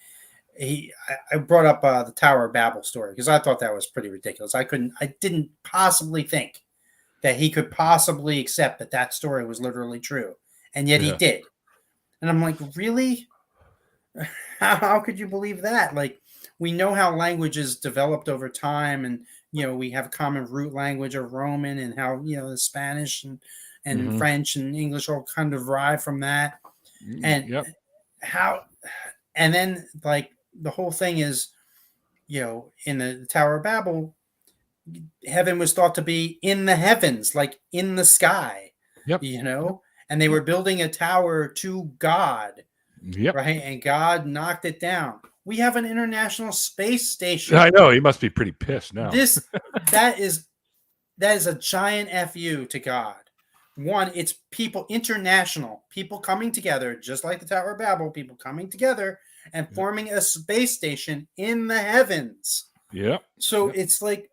I brought up the Tower of Babel story because I thought that was pretty ridiculous. I didn't possibly think that he could possibly accept that story was literally true. And yet he did. And I'm like, really? How could you believe that? Like, we know how language is developed over time, and we have a common root language of Roman, and how the Spanish and French and English all kind of derive from that, and and then like the whole thing is, in the Tower of Babel, heaven was thought to be in the heavens, like in the sky, and they were building a tower to God, right, and God knocked it down. We have an international space station. I know, he must be pretty pissed now. That is a giant FU to God. One, it's people, international people coming together, just like the Tower of Babel, people coming together and forming a space station in the heavens. Yeah. So it's like,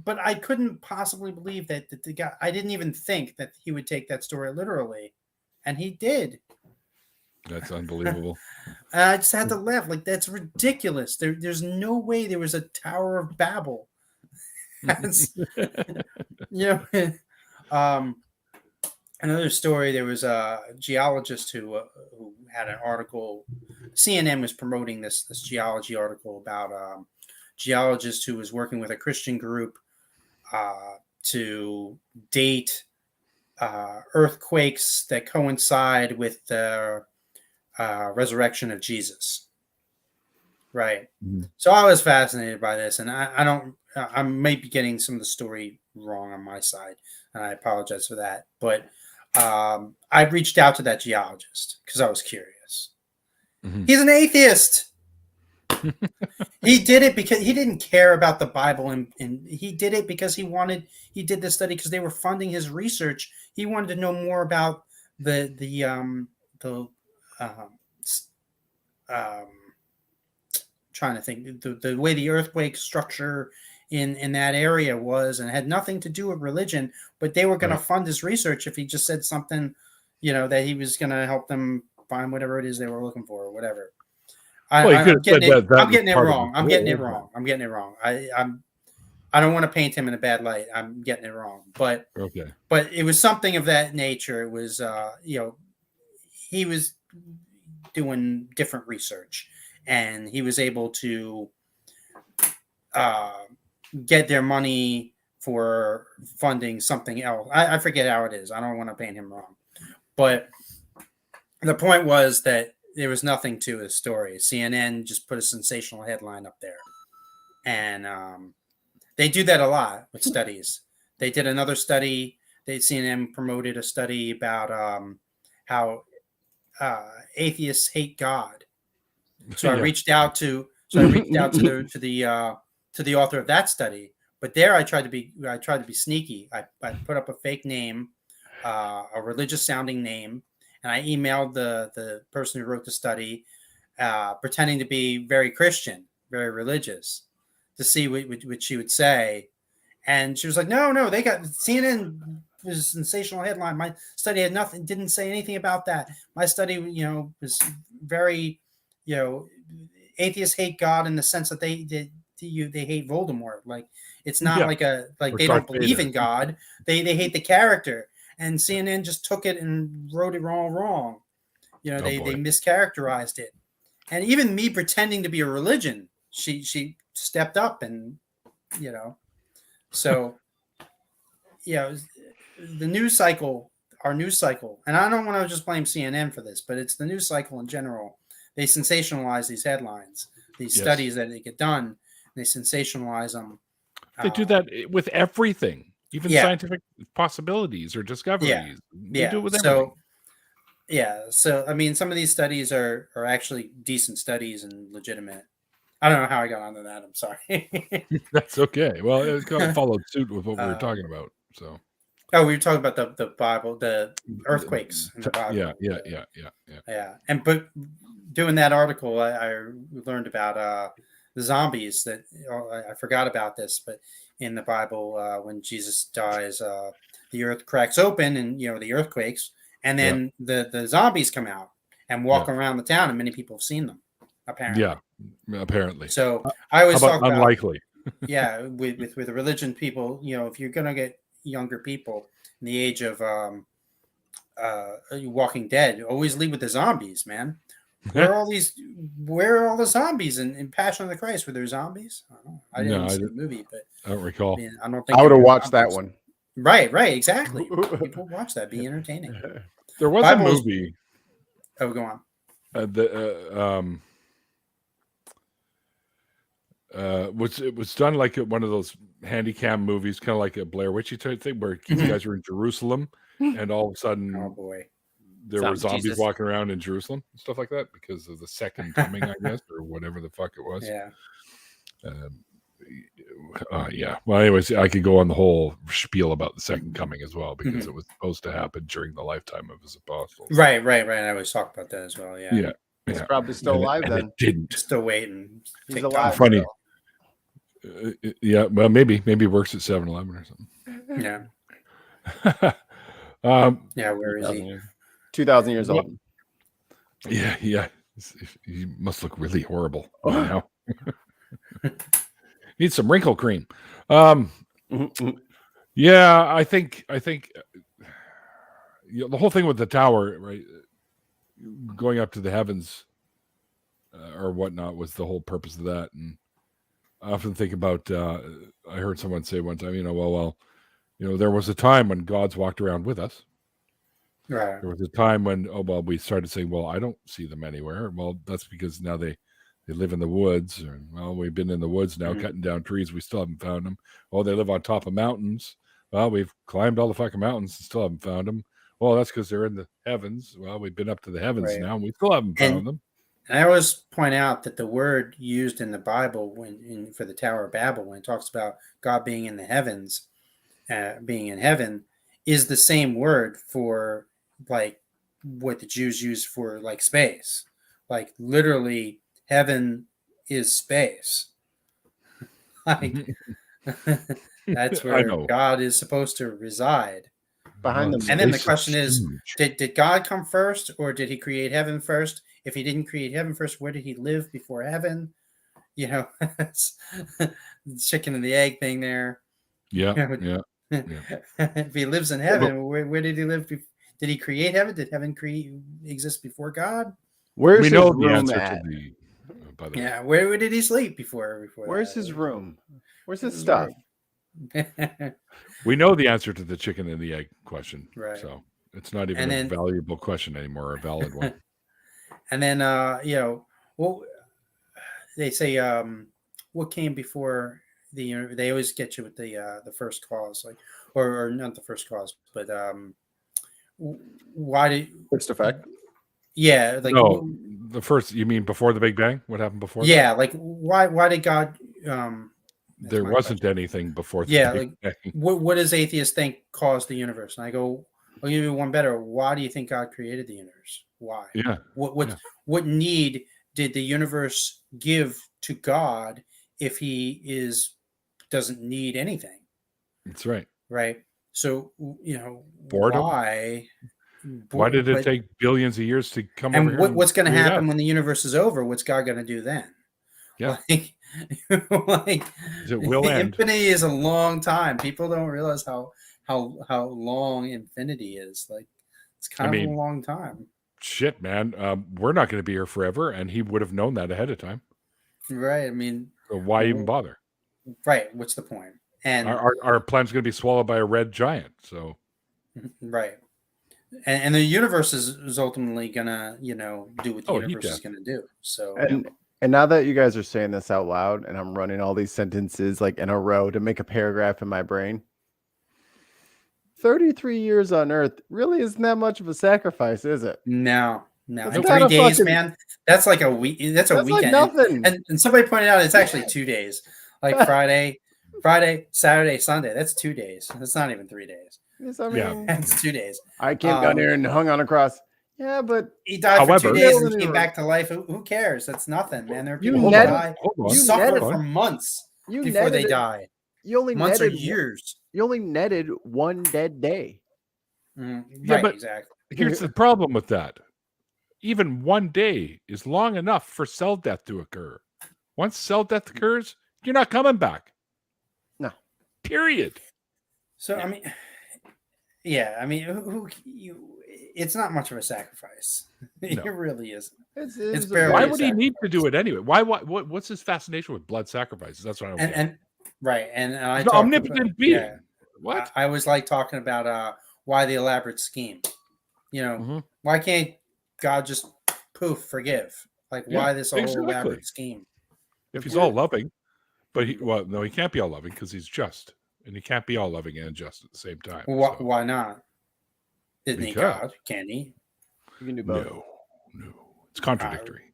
but I couldn't possibly believe that the guy, I didn't even think that he would take that story literally. And he did. That's unbelievable. I just had to laugh. Like, that's ridiculous. There's no way there was a Tower of Babel. Another story, there was a geologist who had an article. CNN was promoting this geology article about a geologist who was working with a Christian group to date earthquakes that coincide with the resurrection of Jesus. Right. Mm-hmm. So I was fascinated by this, and I may be getting some of the story wrong on my side, and I apologize for that. But I reached out to that geologist because I was curious. Mhm. He's an atheist. He did it because he didn't care about the Bible, and he did it because he did this study because they were funding his research. He wanted to know more about the trying to think the way the earthquake structure in that area was, and it had nothing to do with religion, but they were going to fund his research if he just said something, that he was going to help them find whatever it is they were looking for or whatever. I'm getting it wrong. I don't want to paint him in a bad light. I'm getting it wrong, but it was something of that nature. It was, he was doing different research, and he was able to get their money for funding something else. I forget how it is. I don't want to paint him wrong, but the point was that there was nothing to his story. CNN just put a sensational headline up there. And they do that a lot with studies. They did another study. CNN promoted a study about how atheists hate God. So I reached out to the author of that study. But there I tried to be sneaky. I put up a fake name, a religious sounding name. And I emailed the person who wrote the study, pretending to be very Christian, very religious, to see what she would say. And she was like, no, they got CNN was a sensational headline. My study had nothing, didn't say anything about that. My study, was very, atheists hate God in the sense that they hate Voldemort. Like, it's not like they don't believe in God. They hate the character. And CNN just took it and wrote it all wrong. They mischaracterized it. And even me pretending to be a religion, she stepped up and, so, the news cycle, our news cycle, and I don't want to just blame CNN for this, but it's the news cycle in general. They sensationalize these headlines, these studies that they get done. They sensationalize them. They do that with everything. Even scientific possibilities or discoveries. They do it with everything. So I mean, some of these studies are actually decent studies and legitimate. I don't know how I got onto that. I'm sorry. That's okay. Well, it kind of followed suit with what we were talking about. So. Oh, we were talking about the Bible, the earthquakes in the Bible. Yeah. And but doing that article, I learned about the zombies that I forgot about this, but in the Bible, when Jesus dies, the earth cracks open and, the earthquakes, and then the zombies come out and walk around the town, and many people have seen them, apparently. Yeah, apparently. So I always talk about unlikely. with the religion people, if you're going to get younger people in the age of Walking Dead, always lead with the zombies, man. Where are all the zombies in Passion of the Christ? Were there zombies? I didn't see the movie, but I don't recall. I don't think I would have watched that one. Right, exactly. People watch that, be entertaining. There was a movie. Oh, go on. It was done like one of those handy cam movies, kind of like a Blair Witchy type thing, where these guys were in Jerusalem, and all of a sudden, oh boy, there were zombies walking around in Jerusalem and stuff like that because of the second coming, I guess, or whatever the fuck it was. Well, anyways, I could go on the whole spiel about the second coming as well, because it was supposed to happen during the lifetime of his apostles. Right. I always talk about that as well. Yeah. He's probably still alive then. It didn't. Still waiting. He's alive. Funny. Well, maybe he works at 7-Eleven or something. Yeah. Where is he? 2,000 years old. Yeah. He must look really horrible now. Needs some wrinkle cream. I think the whole thing with the tower, right, going up to the heavens or whatnot, was the whole purpose of that. And I often think about, I heard someone say one time, there was a time when gods walked around with us. Right. There was a time when, we started saying, I don't see them anywhere. Well, that's because now they live in the woods. Or, we've been in the woods now, cutting down trees. We still haven't found them. They live on top of mountains. Well, we've climbed all the fucking mountains and still haven't found them. Well, that's because they're in the heavens. Well, we've been up to the heavens Right. now, and we still haven't found them. And I always point out that the word used in the Bible for the Tower of Babel, when it talks about God being in the heavens, being in heaven, is the same word for like what the Jews use for like space. Like literally, heaven is space. Like that's I where know. God is supposed to reside. Behind them. And then the Space question is, huge. did God come first, or did he create heaven first? If he didn't create heaven first, where did he live before heaven? You know, it's the chicken and the egg thing there. Yeah, You know, yeah. if he lives in heaven, where did he live? Did he create heaven? Did heaven exist before God? Where's We his know the room answer at? to the. By the way, Yeah, where did he sleep before Where's that? his room? Where's his Right. stuff? we know the answer to the chicken and the egg question. Right. So it's not even And a then- valuable question anymore, a valid one. And then, well, they say, what came before they always get you with the first cause, like, or not the first cause, but why did, First effect. yeah, like, No, the first. You mean before the Big Bang? What happened before? yeah, like, why did God? That's There my wasn't question. anything before the Yeah, Big Bang. What does atheists think caused the universe? And I go, I'll give you one better. Why do you think God created the universe? Why? Yeah. What need did the universe give to God if he doesn't need anything? That's right. Right. So Boredom? why did it take billions of years to come over and here? what's going to create happen us? when the universe is over? What's God going to do then? Yeah. Like It will end. infinity is a long time. People don't realize how long infinity is. Like it's kind of a long time. Shit, man. We're not going to be here forever, and he would have known that ahead of time. Right. I mean, So why even bother? right. What's the point? And Our planet's going to be swallowed by a red giant. So right. And the universe is ultimately gonna, do what the universe is gonna do. So And now that you guys are saying this out loud, and I'm running all these sentences like in a row to make a paragraph in my brain. 33 years on Earth really isn't that much of a sacrifice, is it? no. That's In kinda 3 days, fucking- man. That's like a week. That's a That's like weekend. nothing. And somebody pointed out it's actually 2 days. Like Friday, Saturday, Sunday. That's 2 days. That's not even 3 days. Yes, I Yeah. mean, That's 2 days. I came down here and hung on a cross. Yeah, but He died for However- 2 days and However- came back to life. Who cares? That's nothing, man. There are You people who netted- die, Hold on. you suffer netted- for months you before they netted it. die. You only Months or netted years. You only netted one dead day. Yeah, Right, but- exactly. Here's the problem with that. Even 1 day is long enough for cell death to occur. Once cell death occurs, you're not coming back. No. Period. So I mean, yeah, I mean, it's not much of a sacrifice. It No. really isn't. It's barely Why a would he need to do it anyway? What's his fascination with blood sacrifices? That's what I don't get. And right, and I He's an talked omnipotent about, being. yeah, What? I always like talking about why the elaborate scheme. Mhm. Why can't God just poof forgive? Like Yeah, why this whole exactly. elaborate scheme? If he's all loving, but no, he can't be all loving because he's just, and he can't be all loving and just at the same time. Why, so. why not? Isn't he Because- God? Can he? You can do both. No, it's contradictory.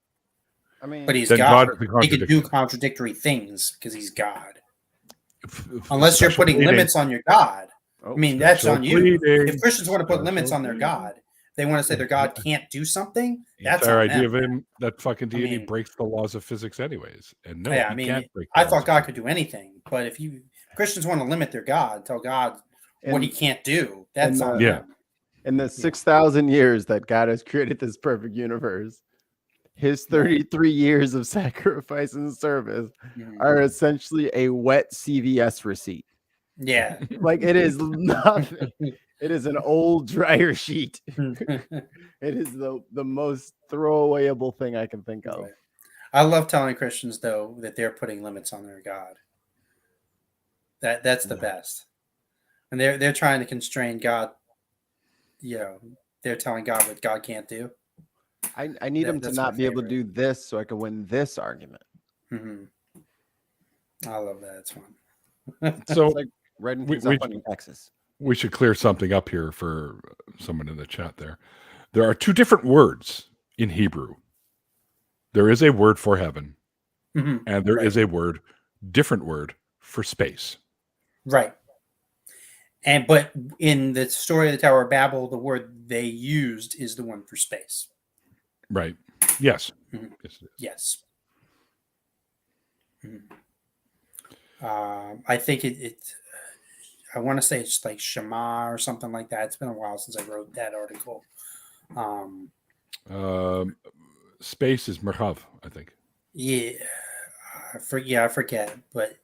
I mean, But he's Then God. God is a He can do contradiction. contradictory things because he's God. If Unless you're special putting pleading- limits on your God. oh, I mean, that's special on you. pleading, If Christians want to put special limits on their pleading. God, they want to say their God can't do something. The That's entire on idea them. of him that fucking deity mean- breaks the laws of physics, anyways. And no, Yeah, I he mean, can't break. The I laws thought of God physics. could do anything, but if Christians want to limit their God, tell God what he can't do, that's and, on yeah. them. in the 6,000 years that God has created this perfect universe, his 33 years of sacrifice and service Mhm. are essentially a wet CVS receipt. Yeah. Like it is nothing. It is an old dryer sheet. It is the most throwawayable thing I can think of. Right. I love telling Christians though that they're putting limits on their God. That's the best. And they're trying to constrain God. They're telling God what God can't do. I need him to That's not my be able to favorite. do this so I can win this argument. Hmm. I love that. It's fun. So It's like writing things we- up in Texas. we should clear something up here for someone in the chat there. There are two different words in Hebrew. There is a word for heaven, and there is a different word for space. Right. But in the story of the Tower of Babel, the word they used is the one for space. Right. Yes. Mm-hmm. Yes, it is. Yes. Mm-hmm. I think I want to say it's like Shema or something like that. It's been a while since I wrote that article. Space is merhav, I think. Yeah. I forget. But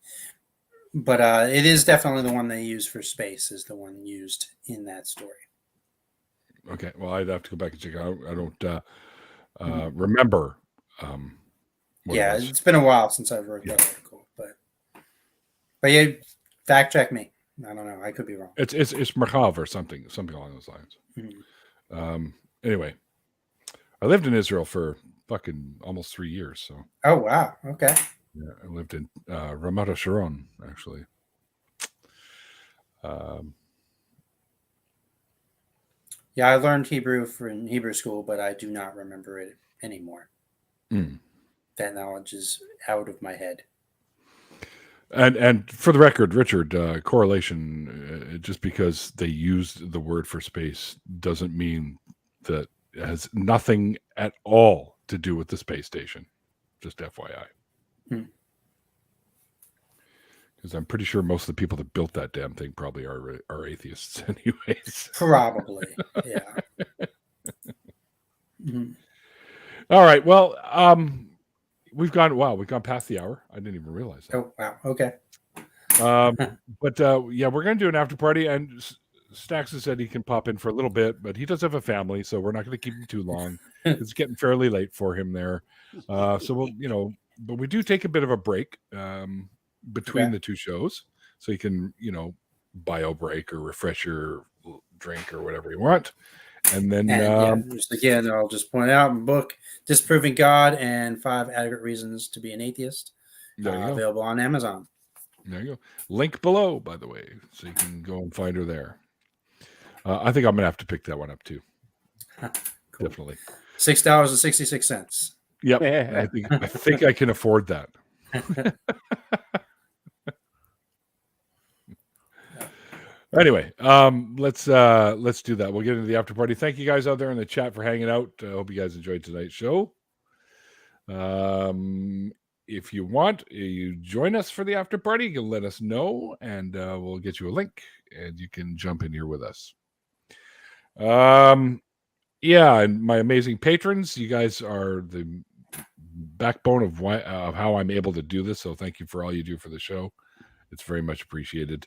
it is definitely the one they use for space is the one used in that story. Okay. Well, I'd have to go back and check it out. I don't remember. It's been a while since I wrote that article, but yeah, fact check me. I don't know. I could be wrong. It's merhav or something along those lines. Mm-hmm. Anyway, I lived in Israel for fucking almost 3 years. So. Oh wow. Okay. Yeah, I lived in Ramat Sharon, actually. Yeah, I learned Hebrew in Hebrew school, but I do not remember it anymore. That knowledge is out of my head. And for the record, Richard, correlation, just because they used the word for space doesn't mean that it has nothing at all to do with the space station. Just FYI. Because I'm pretty sure most of the people that built that damn thing probably are atheists anyways. Probably, yeah. All right, well, we've gone past the hour. I didn't even realize that. Oh, wow, okay. But we're going to do an after party, and Stacks has said he can pop in for a little bit, but he does have a family, so we're not going to keep him too long. It's getting fairly late for him there. So we'll, but we do take a bit of a break between the two shows, so you can, bio break or refresh your drink or whatever you want. And then again, I'll just point out in book Disproving God and 5 Adequate Reasons to be an Atheist. Available on Amazon. There you go. Link below, by the way, so you can go and find her there. I think I'm gonna have to pick that one up too. Cool. Definitely. $6.66. Yep. I think I can afford that. Anyway, let's do that. We'll get into the after party. Thank you guys out there in the chat for hanging out. I hope you guys enjoyed tonight's show. If you want, you join us for the after party. You can let us know, and we'll get you a link, and you can jump in here with us. And my amazing patrons, you guys are the backbone of how I'm able to do this. So thank you for all you do for the show. It's very much appreciated.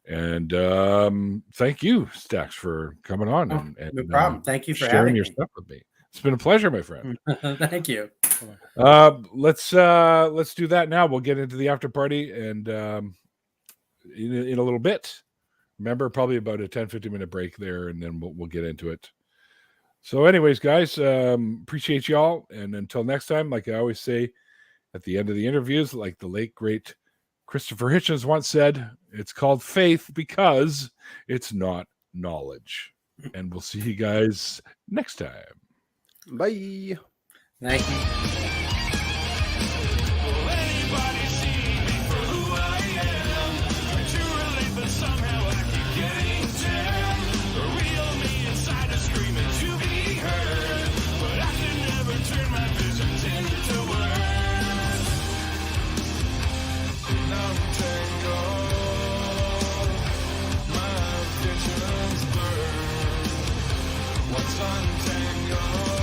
And thank you, Stacks, for coming on. And no problem. Thank you for sharing having your stuff with me. It's been a pleasure, my friend. Thank you. Let's do that now. We'll get into the after party and in a little bit. Remember, probably about a 10-15 minute break there, and then we'll get into it. So anyways, guys, appreciate y'all. And until next time, like I always say at the end of the interviews, like the late, great Christopher Hitchens once said, it's called faith because it's not knowledge. And we'll see you guys next time. Bye. Thank you. Will anybody see me for who I am? Try to relate, but somehow I keep getting jammed. The real me inside is screaming to be heard, but I can never turn my visions into words. Untangled, my visions blur. What's untangled?